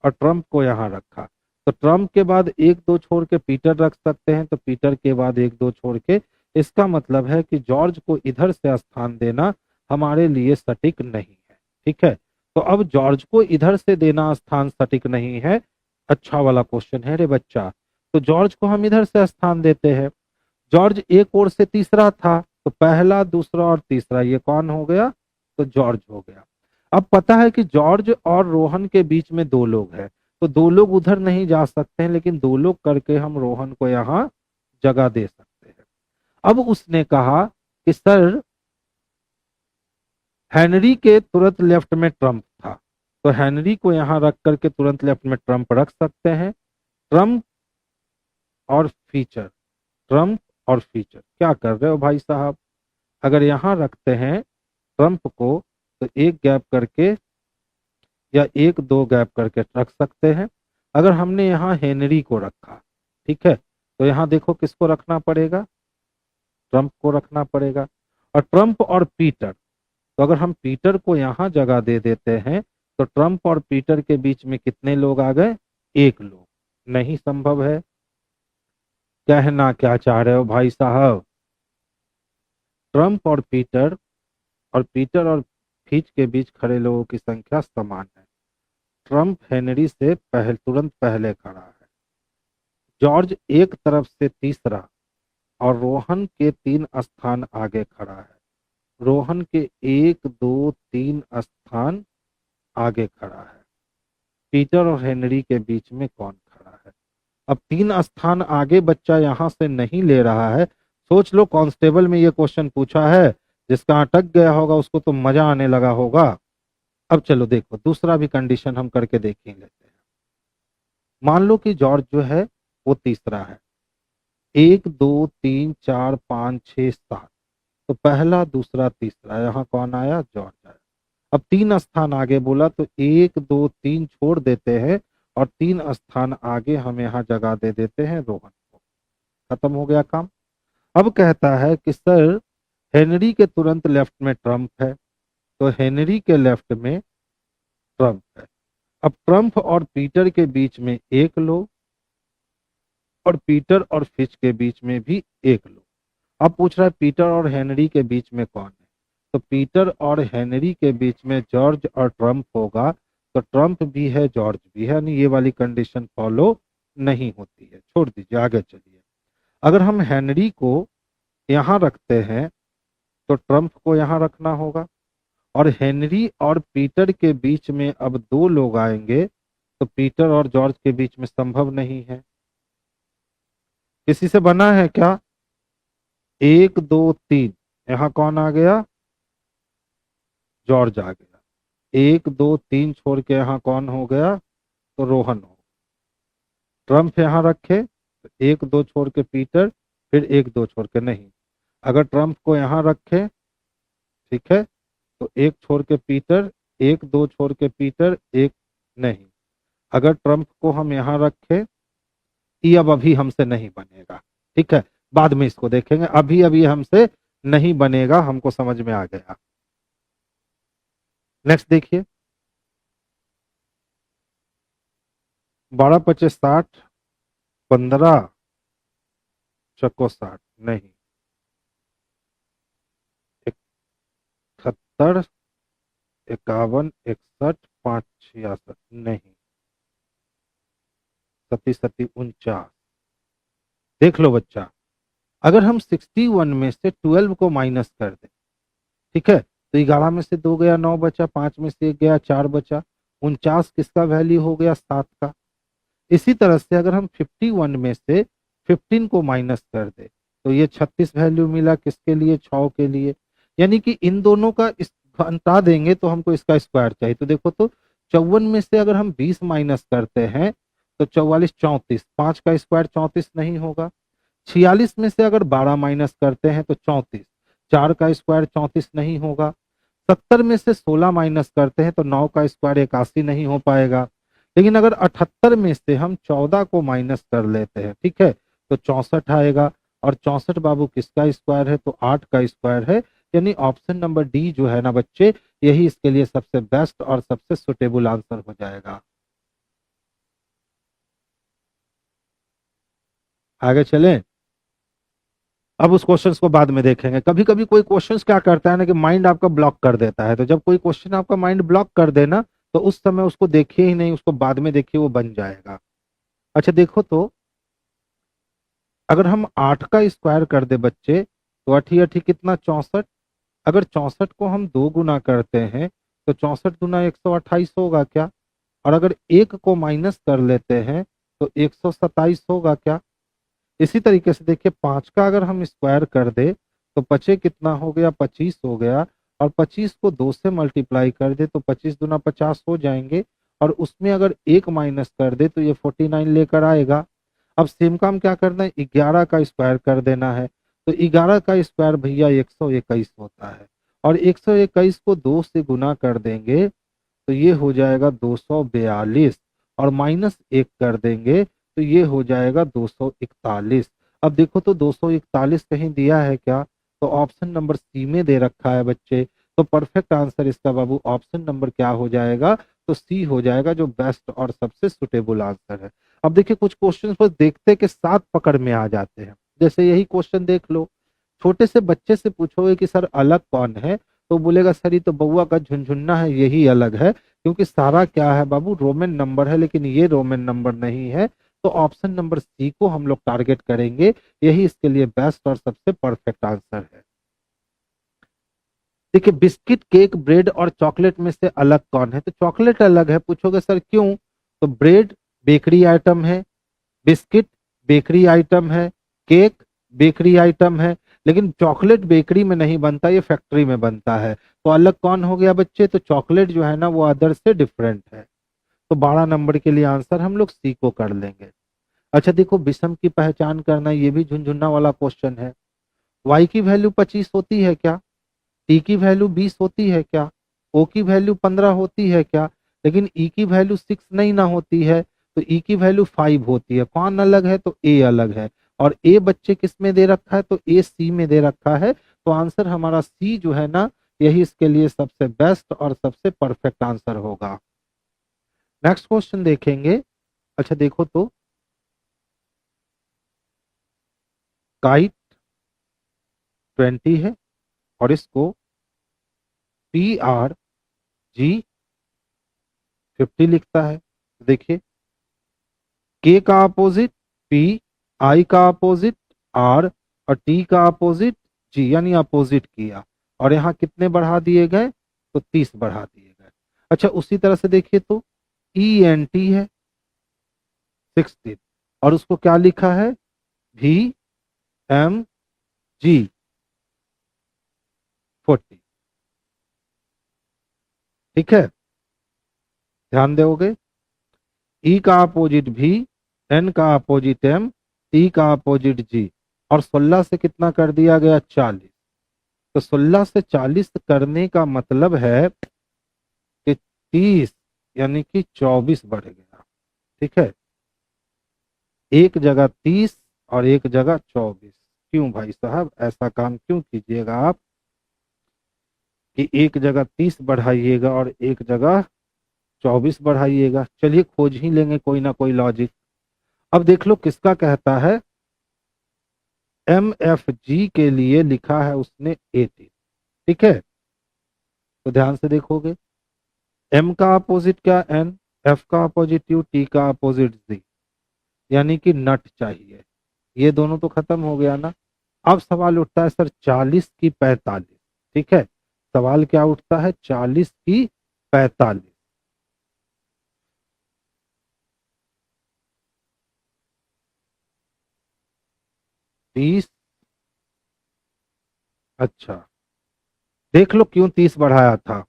Speaker 1: और ट्रंप को यहाँ रखा, तो ट्रंप के बाद 1 2 छोड़ के पीटर रख सकते हैं, तो पीटर के बाद 1 2 छोड़ के, इसका मतलब है कि जॉर्ज को इधर से स्थान देना हमारे लिए सटीक नहीं है, ठीक है। तो अब जॉर्ज को इधर से देना स्थान सटीक नहीं है। अच्छा वाला क्वेश्चन है रे बच्चा। तो जॉर्ज को हम इधर से स्थान देते हैं, जॉर्ज एक ओर से तीसरा था, तो पहला, दूसरा और तीसरा, ये कौन हो गया, तो जॉर्ज हो गया। अब पता है कि जॉर्ज और रोहन के बीच में 2 लोग हैं, तो 2 लोग उधर नहीं जा सकते हैं, लेकिन 2 लोग करके हम रोहन को यहाँ जगह दे सकते हैं। अब उसने कहा कि सर हेनरी के तुरंत लेफ्ट में ट्रंप था, तो हेनरी को यहाँ रख करके तुरंत लेफ्ट में ट्रंप रख सकते हैं। ट्रंप और फीचर, ट्रंप और फीचर, क्या कर रहे हो भाई साहब, अगर यहाँ रखते हैं ट्रंप को तो एक गैप करके या 1 2 गैप करके रख सकते हैं। अगर हमने यहाँ हेनरी को रखा, ठीक है, तो यहाँ देखो किसको रखना पड़ेगा, ट्रंप को रखना पड़ेगा। और ट्रंप और पीटर, तो अगर हम पीटर को यहाँ जगह दे देते हैं तो ट्रंप और पीटर के बीच में कितने लोग आ गए, 1 लोग, नहीं संभव है। कहना क्या चाह रहे हो भाई साहब, ट्रंप और पीटर और फिच के बीच खड़े लोगों की संख्या समान है। ट्रम्प हेनरी से तुरंत पहले खड़ा है। जॉर्ज एक तरफ से तीसरा और रोहन के 3 स्थान आगे खड़ा है। रोहन के 1 2 3 स्थान आगे खड़ा है। पीटर और हेनरी के बीच में कौन खड़ा है? अब 3 स्थान आगे बच्चा यहां से नहीं ले रहा है। सोच लो, कांस्टेबल में ये क्वेश्चन पूछा है, जिसका अटक गया होगा उसको तो मजा आने लगा होगा। अब चलो देखो, दूसरा भी कंडीशन हम करके देख ही लेते हैं। मान लो कि जॉर्ज जो है वो तीसरा है। 1 2 3 4 5 6 7, तो पहला दूसरा तीसरा, यहाँ कौन आया? जॉर्ज आया। अब 3 स्थान आगे बोला तो 1 2 3 छोड़ देते हैं और 3 स्थान आगे हम यहाँ जगह दे देते हैं रोहन को। खत्म हो गया काम। अब कहता है कि सर हेनरी के तुरंत लेफ्ट में ट्रम्प है, तो हेनरी के लेफ्ट में ट्रम्प है। अब ट्रम्प और पीटर के बीच में 1 लो और पीटर और फिच के बीच में भी 1 लो। अब पूछ रहा है पीटर और हेनरी के बीच में कौन है? तो पीटर और हेनरी के बीच में जॉर्ज और ट्रम्प होगा, तो ट्रम्प भी है जॉर्ज भी है, यानी ये वाली कंडीशन फॉलो नहीं होती है। छोड़ दीजिए, आगे चलिए। अगर हम हेनरी को यहाँ रखते हैं तो ट्रम्प को यहाँ रखना होगा, और हेनरी और पीटर के बीच में अब 2 लोग आएंगे, तो पीटर और जॉर्ज के बीच में संभव नहीं है। किसी से बना है क्या? 1 2 3, यहाँ कौन आ गया? जॉर्ज आ गया। 1 2 3 छोड़ के यहाँ कौन हो गया? तो रोहन हो। ट्रम्प यहाँ रखे तो 1 2 छोड़ के पीटर, फिर 1 2 छोड़ के नहीं। अगर ट्रम्प को यहाँ रखे, ठीक है, तो 1 छोड़ के पीटर, 1 2 छोड़ के पीटर, 1 नहीं। अगर ट्रम्प को हम यहाँ रखे, ये अब अभी हमसे नहीं बनेगा, ठीक है, बाद में इसको देखेंगे। अभी अभी हमसे नहीं बनेगा, हमको समझ में आ गया। नेक्स्ट देखिए, 12 25 60, 15 चक्को 60 नहीं, 71 51 61 5 66 नहीं, 37 37 49। देख लो बच्चा, अगर हम 61 में से 12 को माइनस कर दें, ठीक है, तो 11 में से 2 गया 9 बचा, 5 में से 1 गया 4 बचा, 49 किसका वैल्यू हो गया? 7 का। इसी तरह से अगर हम 51 में से 15 को माइनस कर दे तो ये 36 वैल्यू मिला, किसके लिए? 6 के लिए। यानी कि इन दोनों का हटा देंगे तो हमको इसका स्क्वायर चाहिए। तो देखो, तो 54 में से अगर हम 20 माइनस करते हैं तो 44 34, 5 का स्क्वायर 34 नहीं होगा। 46 में से अगर 12 माइनस करते हैं तो 34, 4 का स्क्वायर 34 नहीं होगा। 70 में से 16 माइनस करते हैं तो 9 का स्क्वायर 81 नहीं हो पाएगा। लेकिन अगर 78 में से हम 14 को माइनस कर लेते हैं, ठीक है, तो 64 आएगा। और 64 बाबू किसका स्क्वायर है? तो 8 का स्क्वायर है। यानी ऑप्शन नंबर डी जो है ना बच्चे, यही इसके लिए सबसे बेस्ट और सबसे सुटेबल आंसर हो जाएगा। आगे चलें। अब उस क्वेश्चंस को बाद में देखेंगे। कभी कभी कोई क्वेश्चंस क्या करता है ना कि माइंड आपका ब्लॉक कर देता है, तो जब कोई क्वेश्चन आपका माइंड ब्लॉक कर देना तो उस समय उसको देखिए ही नहीं, उसको बाद में देखिए, वो बन जाएगा। अच्छा देखो, तो अगर हम 8 का स्क्वायर कर दे बच्चे, तो 8 8 कितना? 64। अगर 64 को हम 2 गुना करते हैं तो 64 गुना 128 होगा क्या? और अगर 1 को माइनस कर लेते हैं तो 127 होगा क्या? इसी तरीके से देखिए, 5 का अगर हम स्क्वायर कर दे तो 5 कितना हो गया? 25 हो गया। और 25 को 2 से मल्टीप्लाई कर दे तो 25 दूना 50 हो जाएंगे। और उसमें अगर 1 माइनस कर दे तो ये 49 लेकर आएगा। अब सेम काम क्या करना है? 11 का स्क्वायर कर देना है। तो 11 का स्क्वायर भैया 121 होता है। और 121 को 2 से गुना कर देंगे तो ये हो जाएगा 242। और माइनस 1 कर देंगे तो ये हो जाएगा 241। अब देखो, तो 241 कहीं दिया है क्या? तो ऑप्शन नंबर सी में दे रखा है बच्चे। तो परफेक्ट आंसर इसका बाबू ऑप्शन नंबर क्या हो जाएगा? तो सी हो जाएगा, जो बेस्ट और सबसे सुटेबल आंसर है। अब देखिए, कुछ क्वेश्चन पर देखते के साथ पकड़ में आ जाते हैं। जैसे यही क्वेश्चन देख लो, छोटे से बच्चे से पूछोगे कि सर अलग कौन है, तो बोलेगा सर ये तो बउआ का झुनझुन्ना है, यही अलग है, क्योंकि सारा क्या है बाबू, रोमन नंबर है, लेकिन ये रोमन नंबर नहीं है। तो ऑप्शन नंबर सी को हम लोग टारगेट करेंगे, यही इसके लिए बेस्ट और सबसे परफेक्ट आंसर है। देखिए, बिस्किट, केक, ब्रेड और चॉकलेट में से अलग कौन है? तो चॉकलेट अलग है। पूछोगे सर क्यों? तो ब्रेड बेकरी आइटम है, बिस्किट बेकरी आइटम है, केक बेकरी आइटम है, लेकिन चॉकलेट बेकरी में नहीं बनता, ये फैक्ट्री में बनता है। तो अलग कौन हो गया बच्चे? तो चॉकलेट जो है ना वो अदर से डिफरेंट है। तो 12 नंबर के लिए आंसर हम लोग सी को कर लेंगे। अच्छा देखो, विषम की पहचान करना, ये भी झुनझुना वाला क्वेश्चन है। वाई की वैल्यू 25 होती है क्या? टी की वैल्यू 20 होती है क्या? ओ की वैल्यू 15 होती है क्या? लेकिन ई की वैल्यू 6 नहीं ना होती है, तो ई की वैल्यू 5 होती है। कौन अलग है? तो ए अलग है। और ए बच्चे किस में दे रखा है? तो ए सी में दे रखा है। तो आंसर हमारा सी जो है ना, यही इसके लिए सबसे बेस्ट और सबसे परफेक्ट आंसर होगा। नेक्स्ट क्वेश्चन देखेंगे। अच्छा देखो तो, काइट 20 है और इसको पी आर जी 50 लिखता है। देखिए, के का अपोजिट पी, आई का अपोजिट आर, और टी का अपोजिट जी, यानी अपोजिट किया। और यहाँ कितने बढ़ा दिए गए? तो 30 बढ़ा दिए गए। अच्छा उसी तरह से देखिए तो, ई एन टी है 16, और उसको क्या लिखा है? V M G 40। ठीक है, ध्यान दोगे। ई का अपोजिट भी, एन का अपोजिट एम, टी का अपोजिट जी, और 16 से कितना कर दिया गया? 40। तो 16 से 40 करने का मतलब है कि 30 यानी कि 24 बढ़ गया। ठीक है, एक जगह 30 और एक जगह 24। क्यों भाई साहब, ऐसा काम क्यों कीजिएगा आप कि एक जगह 30 बढ़ाइएगा और एक जगह 24 बढ़ाइएगा? चलिए खोज ही लेंगे कोई ना कोई लॉजिक। अब देख लो किसका कहता है, एम एफ जी के लिए लिखा है उसने 18। ठीक है, तो ध्यान से देखोगे, एम का अपोजिट क्या? एन, एफ का अपोजिट यू, टी का अपोजिट जी, यानी कि नट चाहिए। ये दोनों तो खत्म हो गया ना। अब सवाल उठता है सर 40 की 45। ठीक है, सवाल क्या उठता है? 40 की 45। 30। अच्छा देख लो क्यों 30 बढ़ाया था।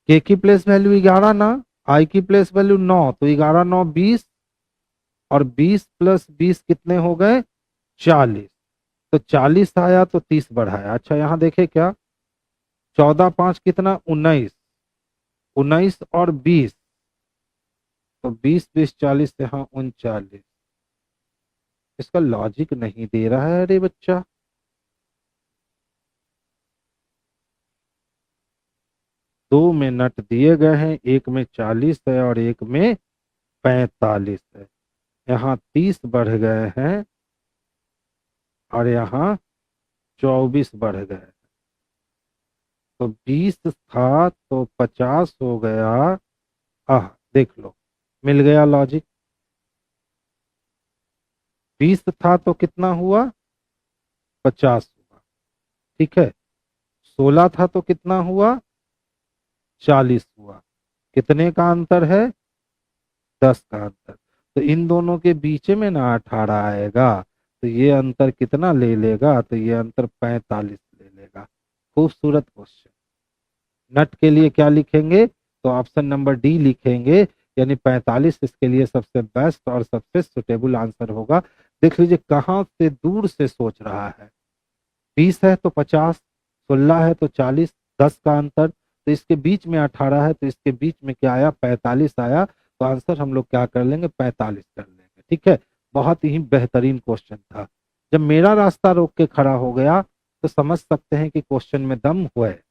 Speaker 1: के की प्लेस वैल्यू 11 ना, आई की प्लेस वैल्यू 9, तो 11 9 20, और 20 प्लस 20 कितने हो गए? 40। तो 40 आया तो 30 बढ़ाया। अच्छा यहाँ देखे क्या, 14 5 कितना? 19, 19 और 20, तो 20 20 40 से हाँ 39। इसका लॉजिक नहीं दे रहा है अरे बच्चा। दो में नट दिए गए हैं, एक में 40 है और एक में 45 है। यहाँ 30 बढ़ गए हैं और यहाँ 24 बढ़ गए। तो 20 था तो 50 हो गया। आह, देख लो, मिल गया लॉजिक। 20 था तो कितना हुआ? 50 हुआ। ठीक है, 16 था तो कितना हुआ? 40 हुआ। कितने का अंतर है? 10 का अंतर। तो इन दोनों के बीच में ना 18 आएगा, तो ये अंतर कितना ले लेगा? तो ये अंतर 45 ले लेगा। खूबसूरत क्वेश्चन। नट के लिए क्या लिखेंगे? तो ऑप्शन नंबर डी लिखेंगे, यानी 45 इसके लिए सबसे बेस्ट और सबसे सुटेबल आंसर होगा। देख लीजिए कहाँ से दूर से सोच रहा है। 20 है तो 50, 16 है तो 40, 10 का अंतर, तो इसके बीच में 18 है, तो इसके बीच में क्या आया? 45 आया। तो आंसर हम लोग क्या कर लेंगे? 45 कर लेंगे। ठीक है, बहुत ही बेहतरीन क्वेश्चन था। जब मेरा रास्ता रोक के खड़ा हो गया तो समझ सकते हैं कि क्वेश्चन में दम हुआ है।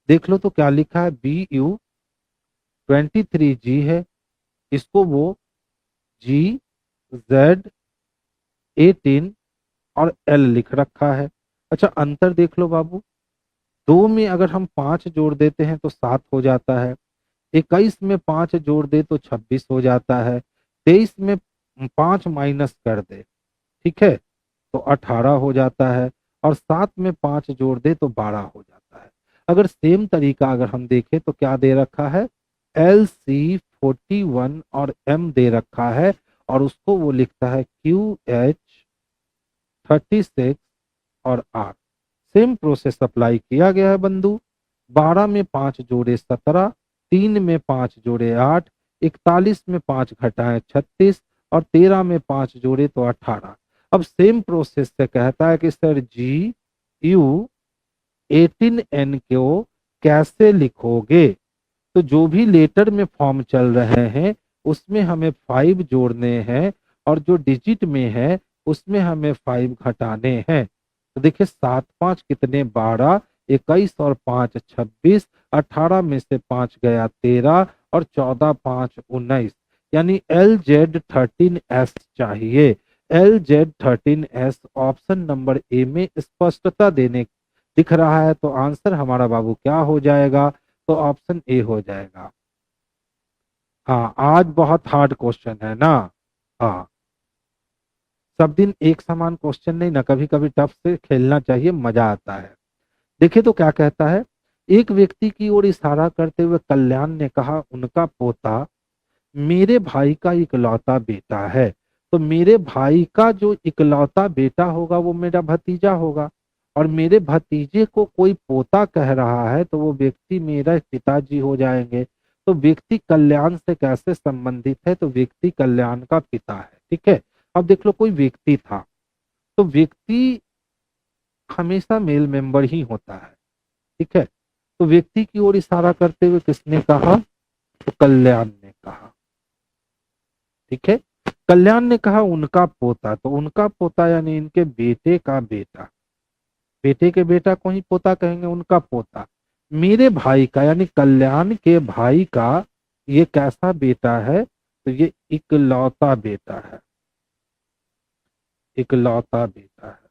Speaker 1: देख लो तो क्या लिखा है, BU 23G है, इसको वो GZ 18 और L लिख रखा है। अच्छा अंतर देख लो बाबू, 2 में अगर हम 5 जोड़ देते हैं तो 7 हो जाता है, 21 में 5 जोड़ दे तो 26 हो जाता है, 23 में 5 माइनस कर दे, ठीक है, तो 18 हो जाता है, और 7 में 5 जोड़ दे तो 12 हो जाता है। अगर सेम तरीका अगर हम देखें तो क्या दे रखा है, LC 41 और M दे रखा है, और उसको वो लिखता है QH 36 और R। सेम प्रोसेस अप्लाई किया गया है बंधु। 12 में 5 जोड़े 17, 3 में 5 जोड़े 8, 41 में 5 घटाएं 36, और 13 में 5 जोड़े तो 18। अब सेम प्रोसेस से कहता है कि सर GU18N को कैसे लिखोगे। तो जो भी लेटर में फॉर्म चल रहे हैं उसमें हमें 5 जोड़ने हैं, और जो डिजिट में है उसमें हमें 5 घटाने हैं। तो देखिए 7 5 कितने 12, 21 और 5 26, 18 में से 5 गया 13, और 14 5 19, यानी LZ13S चाहिए। LZ13S ऑप्शन नंबर ए में स्पष्टता देने दिख रहा है, तो आंसर हमारा बाबू क्या हो जाएगा, तो ऑप्शन ए हो जाएगा। हाँ, आज बहुत हार्ड क्वेश्चन है ना। हाँ, सब दिन एक समान क्वेश्चन नहीं ना, कभी कभी टफ से खेलना चाहिए, मजा आता है। देखिए तो क्या कहता है, एक व्यक्ति की ओर इशारा करते हुए कल्याण ने कहा, उनका पोता मेरे भाई का इकलौता बेटा है। तो मेरे भाई का जो इकलौता बेटा होगा वो मेरा भतीजा होगा, और मेरे भतीजे को कोई पोता कह रहा है तो वो व्यक्ति मेरा पिताजी हो जाएंगे। तो व्यक्ति कल्याण से कैसे संबंधित है, तो व्यक्ति कल्याण का पिता है, ठीक है। अब देख लो, कोई व्यक्ति था, तो व्यक्ति हमेशा मेल मेंबर ही होता है, ठीक है। तो व्यक्ति की ओर इशारा करते हुए किसने कहा, तो कल्याण ने कहा, ठीक है। कल्याण ने कहा उनका पोता, तो उनका पोता यानी इनके बेटे का बेटा, बेटे के बेटा को ही पोता कहेंगे, उनका पोता मेरे भाई का यानी कल्याण के भाई का ये कैसा बेटा है, तो ये इकलौता बेटा है, इकलौता बेटा है,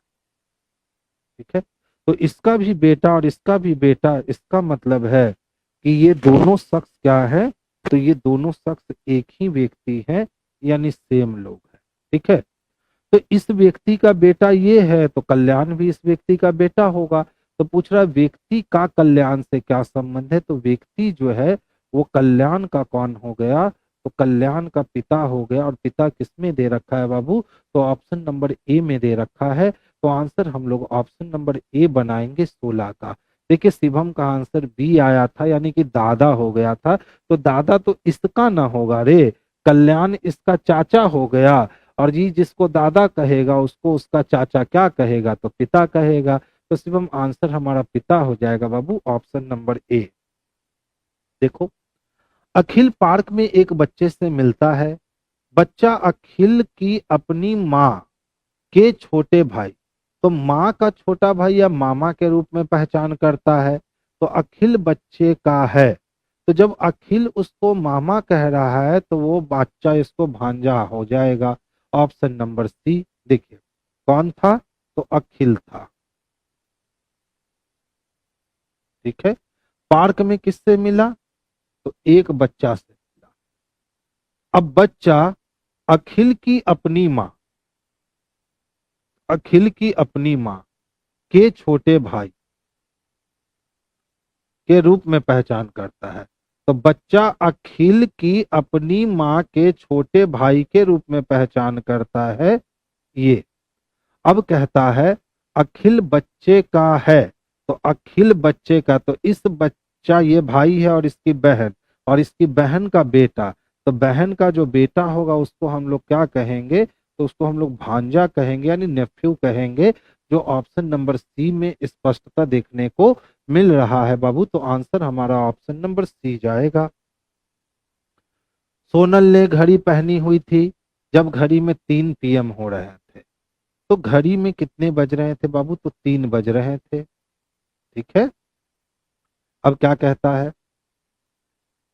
Speaker 1: ठीक है। तो इसका भी बेटा और इसका भी बेटा, इसका मतलब है कि ये दोनों शख्स क्या है, तो ये दोनों शख्स एक ही व्यक्ति है, यानी सेम लोग है, ठीक है। तो इस व्यक्ति का बेटा ये है, तो कल्याण भी इस व्यक्ति का बेटा होगा। तो पूछ रहा है व्यक्ति का कल्याण से क्या संबंध है, तो व्यक्ति जो है वो कल्याण का कौन हो गया, तो कल्याण का पिता हो गया। और पिता किसमें दे रखा है बाबू, तो ऑप्शन नंबर ए में दे रखा है। तो आंसर हम लोग ऑप्शन नंबर ए बनाएंगे 16 का। देखिए शिवम का आंसर बी आया था, यानी कि दादा हो गया था। तो दादा तो इसका ना होगा रे, कल्याण इसका चाचा हो गया, और जी जिसको दादा कहेगा उसको उसका चाचा क्या कहेगा, तो पिता कहेगा। तो शिवम आंसर हमारा पिता हो जाएगा बाबू, ऑप्शन नंबर ए। देखो, अखिल पार्क में एक बच्चे से मिलता है। बच्चा अखिल की अपनी माँ के छोटे भाई, तो माँ का छोटा भाई या मामा के रूप में पहचान करता है। तो अखिल बच्चे का है, तो जब अखिल उसको मामा कह रहा है तो वो बच्चा इसको भांजा हो जाएगा, ऑप्शन नंबर सी। देखिए कौन था, तो अखिल था, ठीक है। पार्क में किससे मिला, तो एक बच्चा से मिला। अब बच्चा अखिल की अपनी माँ, अखिल की अपनी माँ के छोटे भाई के रूप में पहचान करता है। तो बच्चा अखिल की अपनी माँ के छोटे भाई के रूप में पहचान करता है ये। अब कहता है अखिल बच्चे का है, तो अखिल बच्चे का, तो इस बच्चा ये भाई है और इसकी बहन, और इसकी बहन का बेटा, तो बहन का जो बेटा होगा उसको हम लोग क्या कहेंगे, तो उसको हम लोग भांजा कहेंगे, यानी नेफ्यू कहेंगे। जो ऑप्शन नंबर सी में स्पष्टता देखने को मिल रहा है बाबू, तो आंसर हमारा ऑप्शन नंबर सी जाएगा। सोनल ने घड़ी पहनी हुई थी जब घड़ी में 3 PM हो रहे थे। तो घड़ी में कितने बज रहे थे बाबू, तो 3 बज रहे थे, ठीक है। अब क्या कहता है,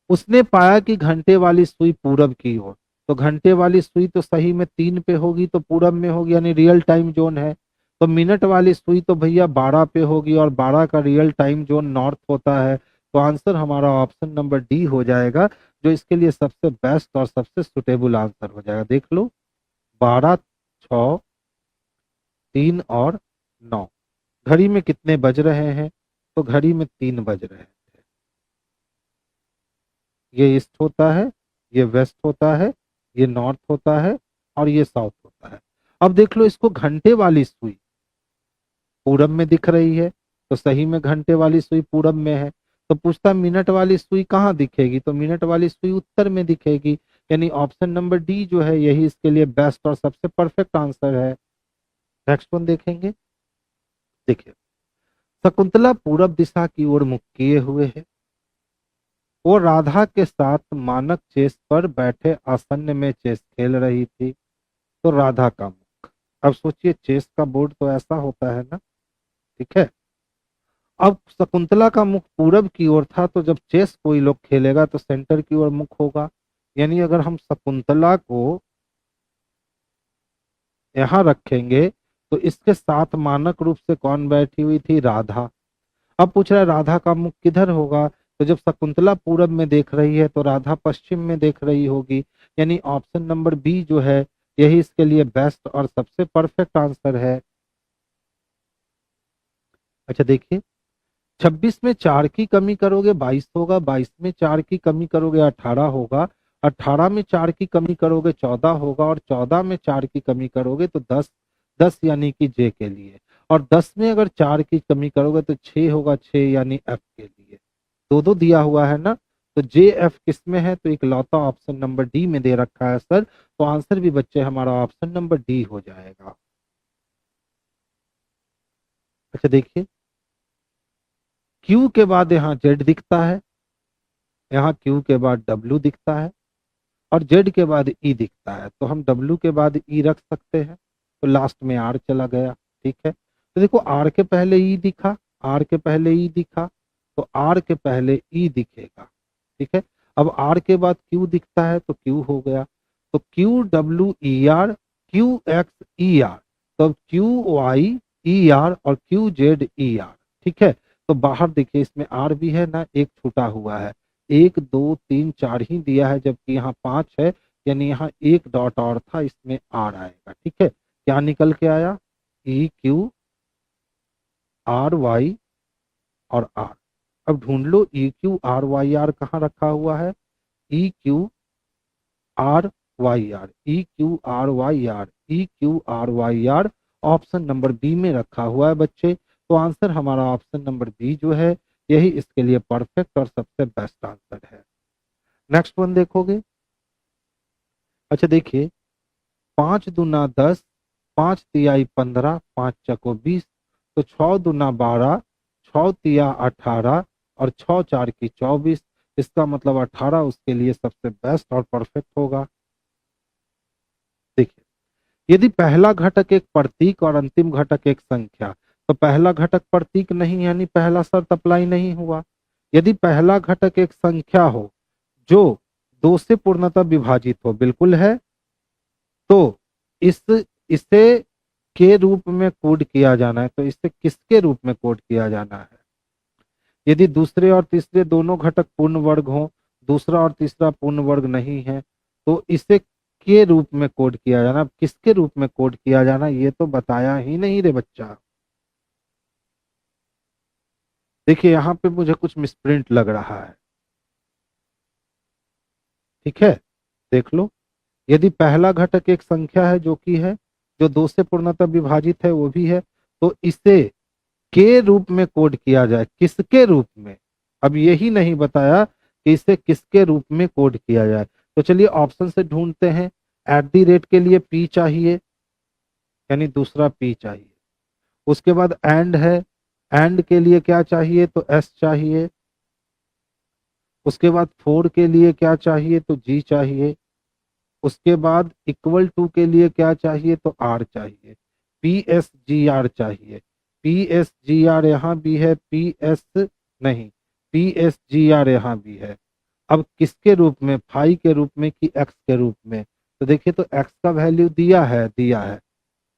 Speaker 1: उसने पाया कि घंटे वाली सुई पूरब की ओर, तो घंटे वाली सुई तो सही में 3 पे होगी तो पूरब में होगी, यानी रियल टाइम जोन है। तो मिनट वाली सुई तो भैया 12 पे होगी और 12 का रियल टाइम जोन नॉर्थ होता है। तो आंसर हमारा ऑप्शन नंबर डी हो जाएगा, जो इसके लिए सबसे बेस्ट और सबसे सुटेबल आंसर हो जाएगा। देख लो, 12, 6, 3 और 9। घड़ी में कितने बज रहे हैं? तो घड़ी में 3 बज रहे हैं। ये ईस्ट होता है, ये वेस्ट होता है, ये नॉर्थ होता है और ये साउथ होता है। अब देख लो, इसको घंटे वाली सुई पूरब में दिख रही है, तो सही में घंटे वाली सुई पूरब में है। तो पूछता मिनट वाली सुई कहाँ दिखेगी? तो मिनट वाली सुई उत्तर में दिखेगी। यानी ऑप्शन नंबर डी जो है यही इसके लिए बेस्ट और सबसे परफेक्ट आंसर है। नेक्स्ट वन देखेंगे। देखिए, शकुंतला पूरब दिशा की ओर मुख किए हुए है। वो राधा के साथ मानक चेस पर बैठे आसन्न में चेस खेल रही थी। तो राधा का मुख, अब सोचिए चेस का बोर्ड तो ऐसा होता है ना, ठीक है। अब शकुंतला का मुख पूरब की ओर था, तो जब चेस कोई लोग खेलेगा तो सेंटर की ओर मुख होगा। यानी अगर हम शकुंतला को यहाँ रखेंगे तो इसके साथ मानक रूप से कौन बैठी हुई थी? राधा। अब पूछ रहा है राधा का मुख किधर होगा? तो जब शकुंतला पूरब में देख रही है तो राधा पश्चिम में देख रही होगी। यानी ऑप्शन नंबर बी जो है यही इसके लिए बेस्ट और सबसे परफेक्ट आंसर है। अच्छा देखिए, 26 में 4 की कमी करोगे 22 होगा, 22 में 4 की कमी करोगे 18 होगा, 18 में 4 की कमी करोगे 14 होगा और 14 में 4 की कमी करोगे तो 10, 10 यानी कि जे के लिए। और 10 में अगर 4 की कमी करोगे तो 6 होगा, 6 यानी एफ के लिए। दो दो दिया हुआ है ना, तो जे एफ किस में है? तो इकलौता ऑप्शन नंबर डी में दे रखा है सर। तो आंसर भी बच्चे हमारा ऑप्शन नंबर डी हो जाएगा। अच्छा देखिए, क्यू के बाद यहाँ जेड दिखता है, यहाँ क्यू के बाद डब्ल्यू दिखता है और जेड के बाद ई दिखता है। तो हम डब्ल्यू के बाद ई रख सकते हैं, तो लास्ट में आर चला गया। ठीक है, तो देखो आर के पहले ई दिखा, आर के पहले ई दिखा, तो आर के पहले ई दिखेगा। ठीक है, अब आर के बाद क्यू दिखता है तो क्यू हो गया। तो Q W E R, Q x E R, तो क्यू वाई ई आर और क्यू जेड ई आर। ठीक है, तो बाहर देखिए इसमें आर भी है ना, एक छूटा हुआ है। 1 2 3 4 ही दिया है, जबकि यहाँ 5 है। यानी यहाँ एक डॉट और था, इसमें आर आएगा। ठीक है, क्या निकल के आया? ई क्यू आर वाई और आर। अब ढूंढ लो E Q R Y R कहाँ रखा हुआ है? E Q R Y R, E Q R Y R, E Q R Y R option number B में रखा हुआ है बच्चे। तो आंसर हमारा ऑप्शन नंबर बी जो है यही इसके लिए परफेक्ट और सबसे बेस्ट आंसर है। नेक्स्ट वन देखोगे। अच्छा देखिए, 5 दूना 10, 5 तिहाई 15, 5 चको 20, तो 6 दूना 12, 6 तिया 18 और 6 4 की 24। इसका मतलब 18 उसके लिए सबसे बेस्ट और परफेक्ट होगा। देखिए, यदि पहला घटक एक प्रतीक और अंतिम घटक एक संख्या, तो पहला घटक प्रतीक नहीं, यानी पहला शर्त अप्लाई नहीं हुआ। यदि पहला घटक एक संख्या हो जो 2 से पूर्णतः विभाजित हो, बिल्कुल है, तो इस इसे के रूप में कोड किया जाना है। तो इसे किसके रूप में कोड किया जाना है? यदि दूसरे और तीसरे दोनों घटक पूर्ण वर्ग हों, दूसरा और तीसरा पूर्ण वर्ग नहीं है, तो इसे के रूप में कोड किया जाना। अब किसके रूप में कोड किया जाना ये तो बताया ही नहीं रे बच्चा। देखिए यहाँ पे मुझे कुछ मिसप्रिंट लग रहा है। ठीक है, देख लो, यदि पहला घटक एक संख्या है जो कि है, जो 2 से पूर्णतः विभाजित है वो भी है, तो इसे के रूप में कोड किया जाए। किसके रूप में? अब यही नहीं बताया कि इसे किसके रूप में कोड किया जाए। तो चलिए ऑप्शन से ढूंढते हैं। एट दी रेट के लिए पी चाहिए, यानी दूसरा पी चाहिए। उसके बाद एंड है, एंड के लिए क्या चाहिए? तो एस चाहिए। उसके बाद फोर के लिए क्या चाहिए? तो जी चाहिए। उसके बाद इक्वल टू के लिए क्या चाहिए? तो आर चाहिए। पी एस जी आर चाहिए। पी एस जी आर यहाँ भी है, पी एस नहीं, पी एस जी आर यहाँ भी है। अब किसके रूप में? फाई के रूप में कि एक्स के रूप में? तो देखिए, तो एक्स का वैल्यू दिया है, दिया है।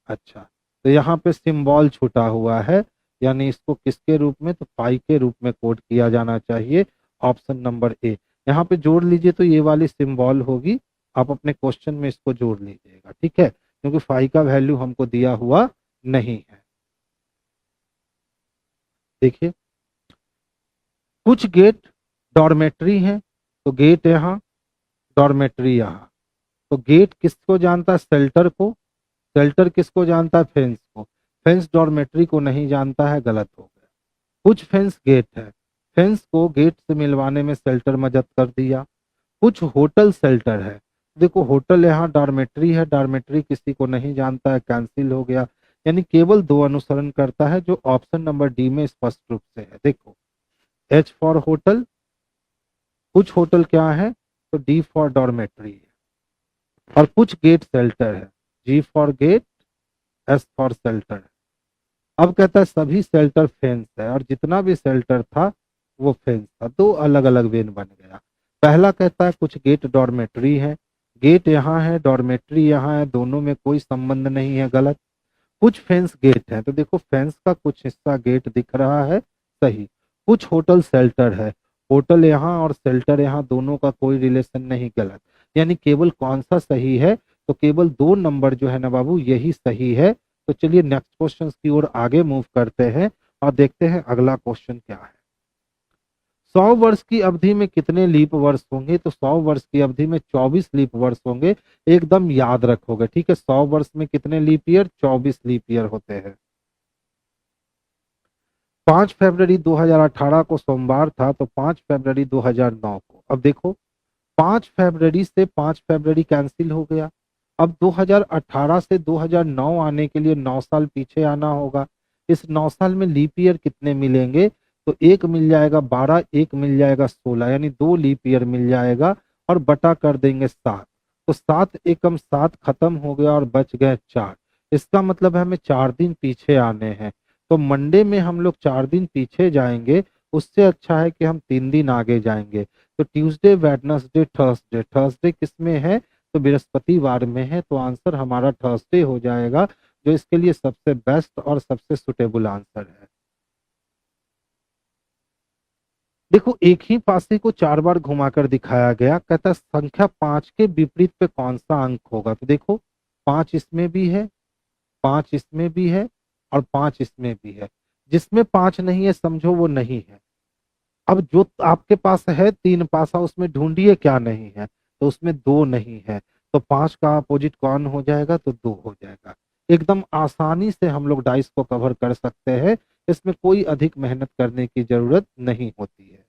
Speaker 1: अच्छा, तो यहाँ पे सिंबल छूटा हुआ है, यानी इसको किसके रूप में, तो पाई के रूप में कोड किया जाना चाहिए। Option number A. यहाँ पे जोड़ लीजिए तो ये वाली सिंबल होगी, आप अपने क्वेश्चन में इसको जोड़ लीजिएगा, ठीक है, क्योंकि फाई का वैल्यू हमको दिया हुआ नहीं है। देखिए, कुछ गेट डॉर्मेट्री हैं, तो गेट यहाँ, डॉर्मेट्री यहाँ। तो गेट किसको जानता है, शेल्टर को। शेल्टर किसको जानता है, फेंस को। फेंस डॉर्मेट्री को नहीं जानता है, गलत हो गया। कुछ फेंस गेट है, फेंस को गेट से मिलवाने में शेल्टर मदद कर दिया। कुछ होटल शेल्टर है, देखो होटल यहाँ डॉर्मेट्री है, डॉर्मेट्री किसी को नहीं जानता है, कैंसिल हो गया। यानी केवल दो अनुसरण करता है, जो ऑप्शन नंबर डी में स्पष्ट रूप से है। देखो, एच फॉर होटल, कुछ होटल क्या है, तो डी फॉर डॉर्मेट्री है, और कुछ गेट शेल्टर है, G for gate, S for shelter है। अब कहता है सभी शेल्टर फेंस है, और जितना भी शेल्टर था वो फेंस था, दो अलग अलग वेन बन गया। पहला कहता है कुछ गेट डॉर्मेट्री है, गेट यहाँ है, डॉर्मेट्री यहाँ है, दोनों में कोई संबंध नहीं है, गलत। कुछ फेंस गेट है, तो देखो फेंस का कुछ हिस्सा गेट दिख रहा है, सही। कुछ होटल शेल्टर है, होटल यहाँ और शेल्टर यहाँ, दोनों का कोई रिलेशन नहीं, गलत। यानी केवल कौन सा सही है, तो केवल दो नंबर जो है ना बाबू, यही सही है। तो चलिए नेक्स्ट क्वेश्चन की ओर आगे मूव करते हैं और देखते हैं अगला क्वेश्चन क्या है। 100 वर्ष की अवधि में कितने लीप वर्ष होंगे, तो 100 वर्ष की अवधि में 24 लीप वर्ष होंगे, एकदम याद रखोगे, ठीक है। 100 वर्ष में कितने लीप ईयर, 24 लीप ईयर होते हैं। 5 फरवरी 2018 को सोमवार था, तो 5 फरवरी 2009 को, अब देखो 5 फरवरी से 5 फरवरी कैंसिल हो गया। अब 2018 से 2009 आने के लिए 9 साल पीछे आना होगा। इस 9 साल में लीप ईयर कितने मिलेंगे, तो एक मिल जाएगा 12, एक मिल जाएगा 16, यानी दो लीप ईयर मिल जाएगा, और बटा कर देंगे 7। तो 7 एकम 7 खत्म हो गया और बच गए 4। इसका मतलब है हमें 4 दिन पीछे आने हैं। तो मंडे में हम लोग 4 दिन पीछे जाएंगे, उससे अच्छा है कि हम 3 दिन आगे जाएंगे। तो ट्यूसडे, वेडनेसडे, थर्सडे, थर्सडे किस में है, तो बृहस्पतिवार में है, तो आंसर हमारा थर्सडे हो जाएगा, जो इसके लिए सबसे बेस्ट और सबसे सुटेबल आंसर है। देखो, एक ही पासे को 4 बार घुमाकर दिखाया गया, कहता है संख्या 5 के विपरीत पे कौन सा अंक होगा। तो देखो, 5 इसमें भी है, 5 इसमें भी है, और 5 इसमें भी है। जिसमें 5 नहीं है समझो वो नहीं है। अब जो आपके पास है 3 पासा, उसमें ढूंढिए क्या नहीं है, तो उसमें 2 नहीं है। तो 5 का अपोजिट कौन हो जाएगा, तो 2 हो जाएगा। एकदम आसानी से हम लोग डाइस को कवर कर सकते हैं, इसमें कोई अधिक मेहनत करने की जरूरत नहीं होती है।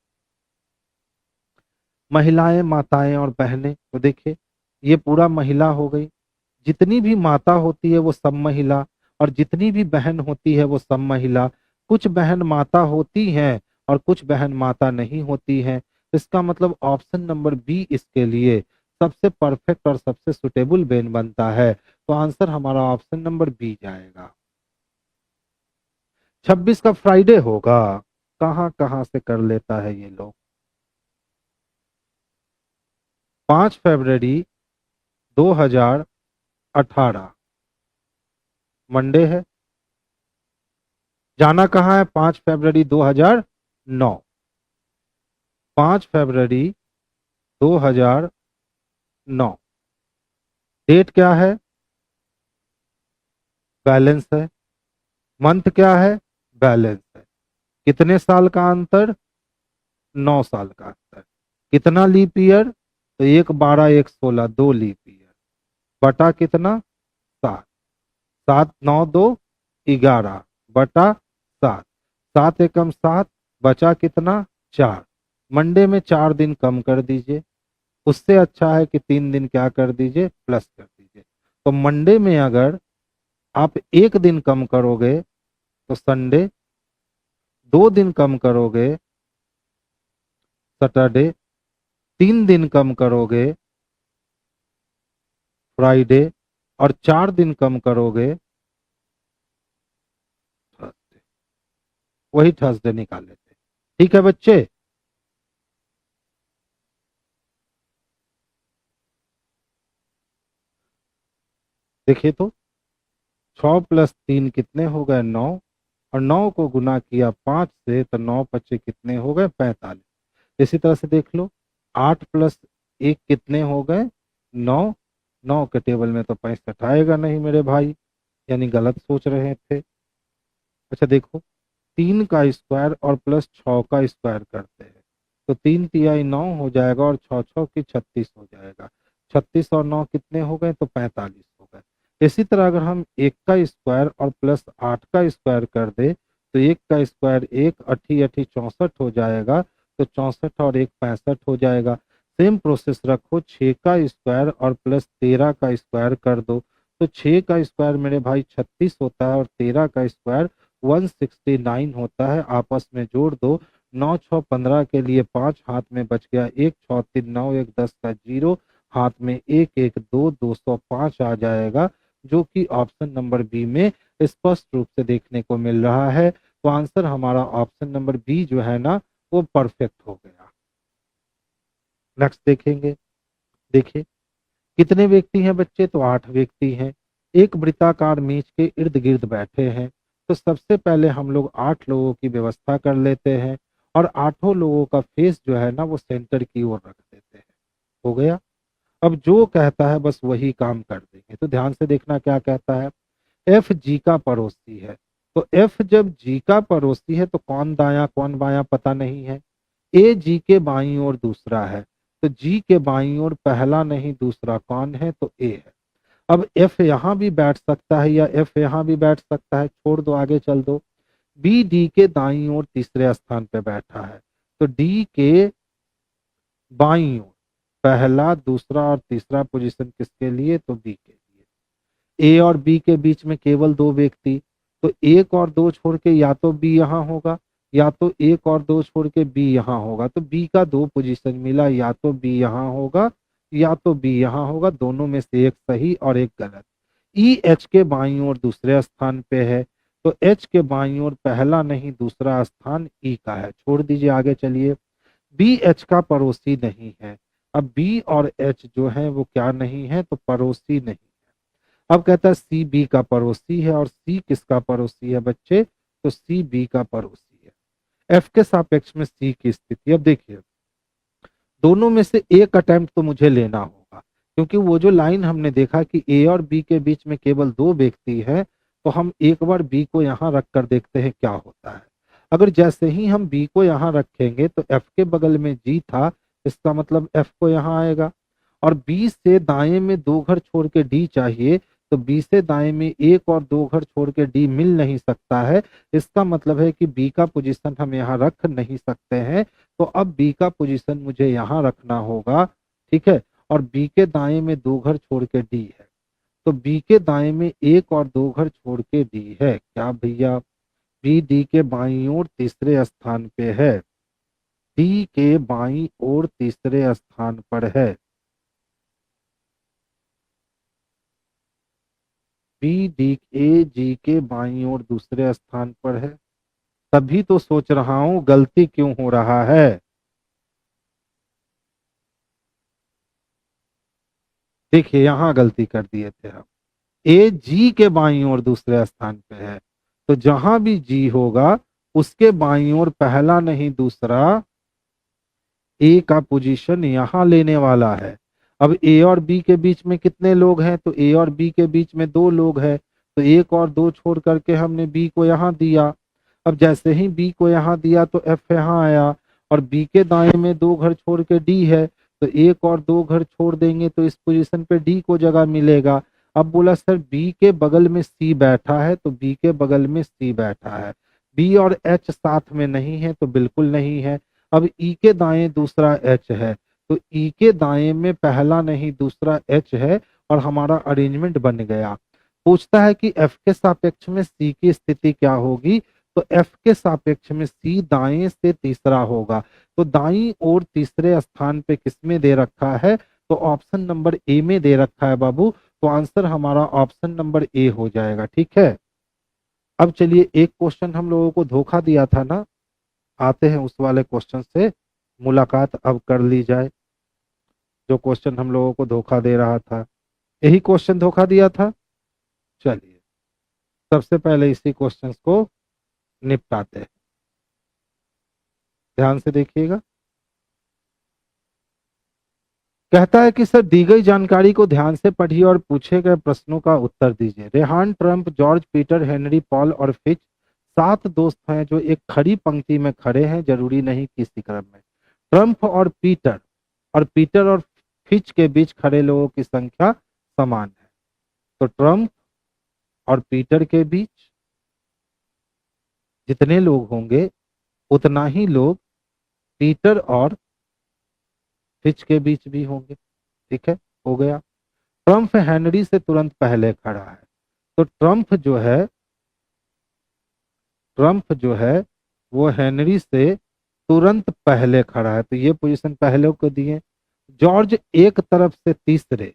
Speaker 1: महिलाएं, माताएं और बहनें, तो देखिए ये पूरा महिला हो गई। जितनी भी माता होती है वो सब महिला, और जितनी भी बहन होती है वो सब महिला। कुछ बहन माता होती हैं और कुछ बहन माता नहीं होती हैं। इसका मतलब ऑप्शन नंबर बी इसके लिए सबसे परफेक्ट और सबसे सुटेबल बहन बनता है। तो आंसर हमारा ऑप्शन नंबर बी जाएगा। 26 का फ्राइडे होगा, कहाँ कहाँ से कर लेता है ये लोग। 5 फरवरी 2018 मंडे है। जाना कहाँ है, 5 फरवरी 2009। 5 फरवरी 2009। डेट क्या है, बैलेंस है। मंथ क्या है, बैलेंस है। कितने साल का अंतर, 9 साल का अंतर। कितना लीप ईयर, तो 1 12 1 16, 2 लीप ईयर। बटा कितना, 7। 7 9 2 11 बटा 7। 7 एकम 7, बचा कितना, 4। मंडे में 4 दिन कम कर दीजिए, उससे अच्छा है कि 3 दिन क्या कर दीजिए, प्लस कर दीजिए। तो मंडे में अगर आप एक दिन कम करोगे तो संडे, 2 दिन कम करोगे सैटरडे, 3 दिन कम करोगे फ्राइडे, और 4 दिन कम करोगे थर्सडे। वही थर्सडे निकाल लेते। ठीक है बच्चे। देखिए तो 6+3 कितने हो गए 9, और 9 को गुना किया 5 से तो 9×5 कितने हो गए 45। इसी तरह से देख लो 8+1 कितने हो गए 9, 9 के टेबल में तो 65 आएगा नहीं मेरे भाई, यानी गलत सोच रहे थे। अच्छा देखो 3 का स्क्वायर और +6 का स्क्वायर करते हैं तो 3×3 9 हो जाएगा और 6×6 36 हो जाएगा। 36 और 9 कितने हो गए तो 45 हो गए। इसी तरह अगर हम 1 का स्क्वायर और +8 का स्क्वायर कर दे तो 1 का स्क्वायर 1 अठी अठी 64 हो जाएगा, तो 64 और 1 65 हो जाएगा। सेम प्रोसेस रखो 6 का स्क्वायर और +13 का स्क्वायर कर दो तो 6 का स्क्वायर मेरे भाई 36 होता है और 13 का स्क्वायर 169 होता है। आपस में जोड़ दो, 9 6 15 के लिए 5 हाथ में बच गया 1, 6 3 9 1 10 का 0, हाथ में 1 1 2 205 आ जाएगा, जो कि ऑप्शन नंबर बी में स्पष्ट रूप से देखने को मिल रहा है। तो आंसर हमारा ऑप्शन नंबर बी जो है ना वो परफेक्ट हो गया। नेक्स्ट देखेंगे। देखिए कितने व्यक्ति हैं बच्चे, तो 8 व्यक्ति हैं। एक वृत्ताकार मेज के इर्द गिर्द बैठे हैं। तो सबसे पहले हम लोग 8 लोगों की व्यवस्था कर लेते हैं और 8 लोगों का फेस जो है ना वो सेंटर की ओर रख देते हैं। हो गया। अब जो कहता है बस वही काम कर देंगे। तो ध्यान से देखना क्या कहता है। एफ जी का पड़ोसी है। तो एफ जब जी का पड़ोसी है तो कौन दाया कौन बाया पता नहीं है। ए जी के बाईं ओर दूसरा है, तो जी के बाईं ओर पहला नहीं दूसरा कौन है, तो ए है। अब एफ यहां भी बैठ सकता है या एफ यहां भी बैठ सकता है, छोड़ दो आगे चल दो। बी डी के दाईं ओर तीसरे स्थान पे बैठा है, तो डी के बाईं ओर पहला दूसरा और तीसरा पोजीशन किसके लिए, तो बी के लिए। ए और बी के बीच में केवल 2 व्यक्ति, तो 1 और 2 छोड़ के या तो बी यहाँ होगा या तो 1 और 2 छोड़ के बी यहाँ होगा। तो बी का 2 पोजीशन मिला, या तो बी यहाँ होगा या तो बी यहाँ होगा, दोनों में से एक सही और एक गलत। ई एच के बाईं ओर दूसरे स्थान पे है, तो एच के बाईं ओर पहला नहीं दूसरा स्थान ई का है, छोड़ दीजिए आगे चलिए। बी एच का पड़ोसी नहीं है। अब बी और एच जो है वो क्या नहीं है, तो पड़ोसी नहीं। अब कहता है सी बी का पड़ोसी है, और सी किसका पड़ोसी है बच्चे, तो सी बी का पड़ोसी है। एफ के सापेक्ष में सी की स्थिति। अब देखिए दोनों में से एक अटेम्प्ट तो मुझे लेना होगा, क्योंकि वो जो लाइन हमने देखा कि ए और बी के बीच में केवल 2 व्यक्ति हैं, तो हम एक बार बी को यहाँ रख कर देखते हैं क्या होता है। अगर जैसे ही हम बी को यहाँ रखेंगे तो एफ के बगल में जी था, इसका मतलब एफ को यहाँ आएगा। और बी से दाएं में 2 घर छोड़ के डी चाहिए, तो बी से दाएं में 1 और 2 घर छोड़ के डी मिल नहीं सकता है। इसका मतलब है कि बी का पोजीशन हम यहाँ रख नहीं सकते हैं। तो अब बी का पोजीशन मुझे यहाँ रखना होगा, ठीक है। और बी के दाएं में 2 घर छोड़ के डी है, तो बी के दाएं में 1 और 2 घर छोड़ के डी है क्या भैया। बी डी के बाईं ओर तीसरे स्थान पे है, डी के बाईं ओर तीसरे स्थान पर है। बी डी ए जी के बाईं ओर दूसरे स्थान पर है। तभी तो सोच रहा हूं गलती क्यों हो रहा है। देखिए यहां गलती कर दिए थे हम। ए जी के बाईं ओर दूसरे स्थान पे है, तो जहां भी जी होगा उसके बाईं ओर पहला नहीं दूसरा ए का पोजीशन यहां लेने वाला है। अब ए और बी के बीच में कितने लोग हैं, तो ए और बी के बीच में 2 लोग हैं, तो 1 और 2 छोड़ करके हमने बी को यहाँ दिया। अब जैसे ही बी को यहाँ दिया तो एफ यहाँ आया, और बी के दाएं में 2 घर छोड़ के डी है, तो 1 और 2 घर छोड़ देंगे तो इस पोजीशन पे डी को जगह मिलेगा। अब बोला सर बी के बगल में सी बैठा है, तो बी के बगल में सी बैठा है। बी और एच साथ में नहीं है, तो बिल्कुल नहीं है। अब ई के दाएं दूसरा एच है, तो ई के दाएं में पहला नहीं दूसरा एच है, और हमारा अरेंजमेंट बन गया। पूछता है कि एफ के सापेक्ष में सी की स्थिति क्या होगी, तो एफ के सापेक्ष में सी दाएं से तीसरा होगा। तो दाईं ओर तीसरे स्थान पे किसमें दे रखा है, तो ऑप्शन नंबर ए में दे रखा है बाबू। तो आंसर हमारा ऑप्शन नंबर ए हो जाएगा, ठीक है। अब चलिए एक क्वेश्चन हम लोगों को धोखा दिया था ना, आते हैं उस वाले क्वेश्चन से मुलाकात अब कर ली जाए। जो क्वेश्चन हम लोगों को धोखा दे रहा था, यही क्वेश्चन धोखा दिया था। चलिए सबसे पहले इसी क्वेश्चंस को निपटाते हैं। ध्यान से देखिएगा। कहता है कि सर दी गई जानकारी को ध्यान से पढ़िए और पूछे गए प्रश्नों का उत्तर दीजिए। Rehan, Trump, George, Peter, Henry, Paul और फिच 7 दोस्त हैं जो एक खड़ी पंक्ति में खड़े हैं, जरूरी नहीं कि इसी क्रम में। ट्रंप और पीटर और फिच के बीच खड़े लोगों की संख्या समान है। तो ट्रंप और पीटर के बीच जितने लोग होंगे उतना ही लोग पीटर और फिच के बीच भी होंगे। ठीक है, हो गया। ट्रंप हेनरी से तुरंत पहले खड़ा है, तो ट्रंप जो है वो हेनरी से तुरंत पहले खड़ा है, तो ये पोजीशन पहले को दिए। जॉर्ज एक तरफ से तीसरे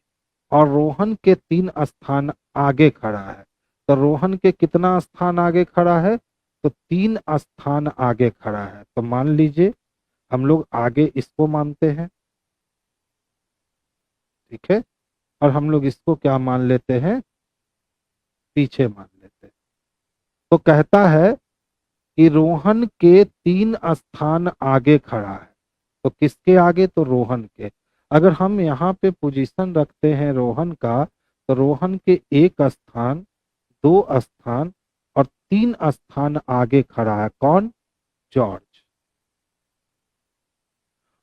Speaker 1: और रोहन के 3 स्थान आगे खड़ा है, तो रोहन के कितना स्थान आगे खड़ा है? तो 3 स्थान आगे खड़ा है। तो मान लीजिए हम लोग आगे इसको मानते हैं, ठीक है, और हम लोग इसको क्या मान लेते हैं? पीछे मान लेते हैं। तो कहता है कि रोहन के 3 स्थान आगे खड़ा है, तो किसके आगे? तो रोहन के। अगर हम यहाँ पे पोजीशन रखते हैं रोहन का, तो रोहन के 1 स्थान, 2 स्थान और 3 स्थान आगे खड़ा है। कौन? जॉर्ज।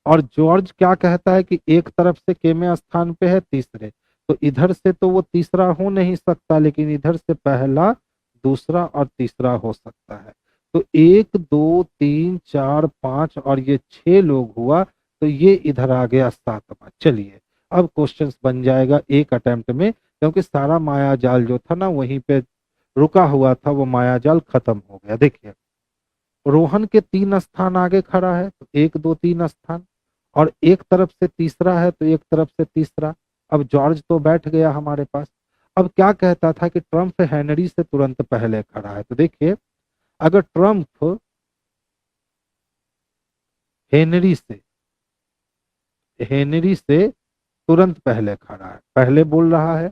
Speaker 1: और जॉर्ज क्या कहता है कि एक तरफ से केमे स्थान पे है? तीसरे। तो इधर से तो वो तीसरा हो नहीं सकता, लेकिन इधर से पहला, दूसरा और तीसरा हो सकता है। तो 1 2 3 4 5 और ये 6 लोग हुआ, तो ये इधर आ गया 7वां। चलिए अब क्वेश्चंस बन जाएगा एक अटेम्प्ट में, क्योंकि सारा माया जाल जो था ना वहीं पे रुका हुआ था, वो माया जाल खत्म हो गया। देखिए रोहन के 3 स्थान आगे खड़ा है, तो 1 2 3 स्थान, और एक तरफ से तीसरा है तो एक तरफ से तीसरा। अब जॉर्ज तो बैठ गया हमारे पास। अब क्या कहता था कि ट्रंप हेनरी से तुरंत पहले खड़ा है, तो देखिए अगर ट्रंप हेनरी से तुरंत पहले खड़ा है, पहले बोल रहा है।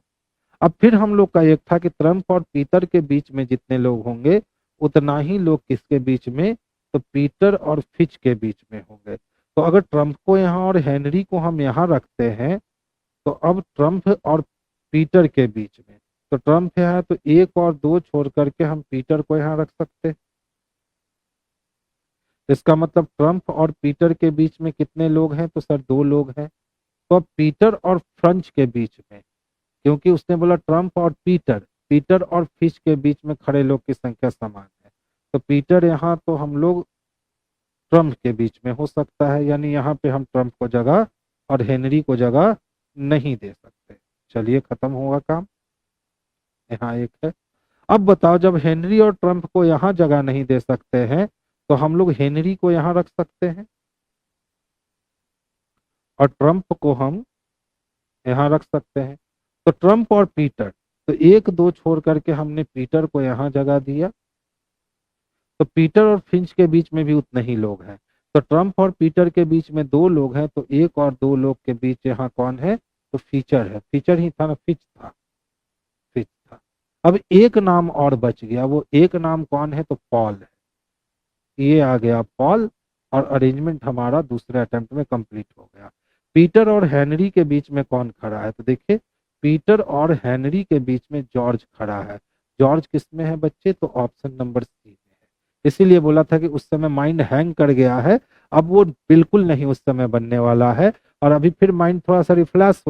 Speaker 1: अब फिर हम लोग का एक था कि ट्रंप और पीटर के बीच में जितने लोग होंगे उतना ही लोग किसके बीच में? तो पीटर और फिच के बीच में होंगे। तो अगर ट्रंप को यहाँ और हेनरी को हम यहाँ रखते हैं, तो अब ट्रंप और पीटर के बीच में, तो ट्रंप यहाँ है तो 1 और 2 छोड़ करके हम पीटर को यहाँ रख सकते हैं। इसका मतलब ट्रंप और पीटर के बीच में कितने लोग हैं? तो सर 2 लोग हैं। तो अब पीटर और फ्रंच के बीच में, क्योंकि उसने बोला ट्रंप और पीटर और फिश के बीच में खड़े लोग की संख्या समान है, तो पीटर यहाँ तो हम लोग ट्रंप के बीच में हो सकता है, यानी यहाँ पे हम ट्रंप को जगह और हेनरी को जगह नहीं दे सकते। चलिए खत्म होगा काम। यहाँ एक है। अब बताओ जब हेनरी और ट्रंप को यहाँ जगह नहीं दे सकते हैं, तो हम लोग हेनरी को यहाँ रख सकते हैं और ट्रंप को हम यहाँ रख सकते हैं। तो ट्रंप और पीटर, तो 1 2 छोड़ करके हमने पीटर को यहाँ जगह दिया, तो पीटर और फिंच के बीच में भी उतने ही लोग हैं। तो ट्रंप और पीटर के बीच में 2 लोग हैं, तो 1 और 2 लोग के बीच यहाँ कौन है? तो फीचर है। फीचर ही था ना? फिच था। अब एक नाम और बच गया, वो एक नाम कौन है? तो पॉल है। ये आ गया पॉल, और अरेंजमेंट हमारा दूसरे अटेम्प्ट में कंप्लीट हो गया। पीटर और हेनरी के बीच में कौन खड़ा है? तो देखिए पीटर और हेनरी के बीच में जॉर्ज खड़ा है। जॉर्ज किस में है बच्चे? तो ऑप्शन नंबर सी में है। इसीलिए बोला था कि उस समय माइंड हैंग कर गया है, अब वो बिल्कुल नहीं उस समय बनने वाला है। और अभी फिर माइंड थोड़ा सा रिफ्रेश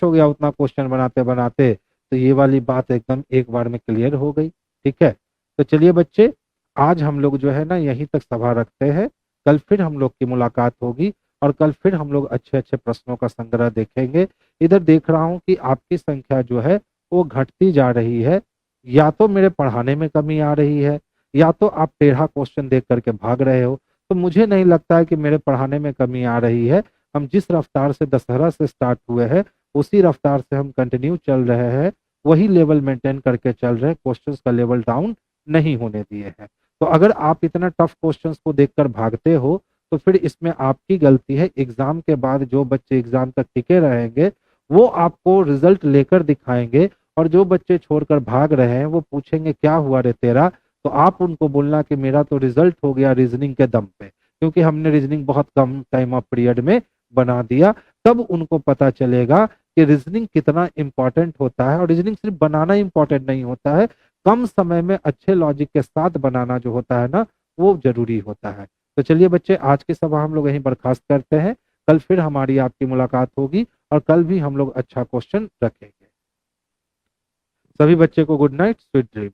Speaker 1: हो गया उतना क्वेश्चन बनाते बनाते, तो ये वाली बात एकदम एक बार में क्लियर हो गई। ठीक है, तो चलिए बच्चे आज हम लोग जो है ना यहीं तक सभा रखते हैं। कल फिर हम लोग की मुलाकात होगी और कल फिर हम लोग अच्छे अच्छे प्रश्नों का संग्रह देखेंगे। इधर देख रहा हूं कि आपकी संख्या जो है वो घटती जा रही है, या तो मेरे पढ़ाने में कमी आ रही है, या तो आप टेढ़ा क्वेश्चन देख करके भाग रहे हो। तो मुझे नहीं लगता है कि मेरे पढ़ाने में कमी आ रही है। हम जिस रफ्तार से दशहरा से स्टार्ट हुए हैं उसी रफ्तार से हम कंटिन्यू चल रहे हैं, वही लेवल मेंटेन करके चल रहे हैं, क्वेश्चंस का लेवल डाउन नहीं होने दिए हैं। तो अगर आप इतना टफ क्वेश्चंस को देखकर भागते हो तो फिर इसमें आपकी गलती है। एग्जाम के बाद जो बच्चे एग्जाम तक टिके रहेंगे वो आपको रिजल्ट लेकर दिखाएंगे, और जो बच्चे छोड़कर भाग रहे हैं वो पूछेंगे क्या हुआ रे तेरा, तो आप उनको बोलना कि मेरा तो रिजल्ट हो गया रीजनिंग के दम पे, क्योंकि हमने रीजनिंग बहुत कम टाइम ऑफ पीरियड में बना दिया। तब उनको पता चलेगा कि रीजनिंग कितना इंपॉर्टेंट होता है, और रीजनिंग सिर्फ बनाना इंपॉर्टेंट नहीं होता है, कम समय में अच्छे लॉजिक के साथ बनाना जो होता है ना, वो जरूरी होता है। तो चलिए बच्चे, आज की सभा हम लोग यहीं बर्खास्त करते हैं। कल फिर हमारी आपकी मुलाकात होगी और कल भी हम लोग अच्छा क्वेश्चन रखेंगे। सभी बच्चे को गुड नाइट, स्वीट ड्रीम।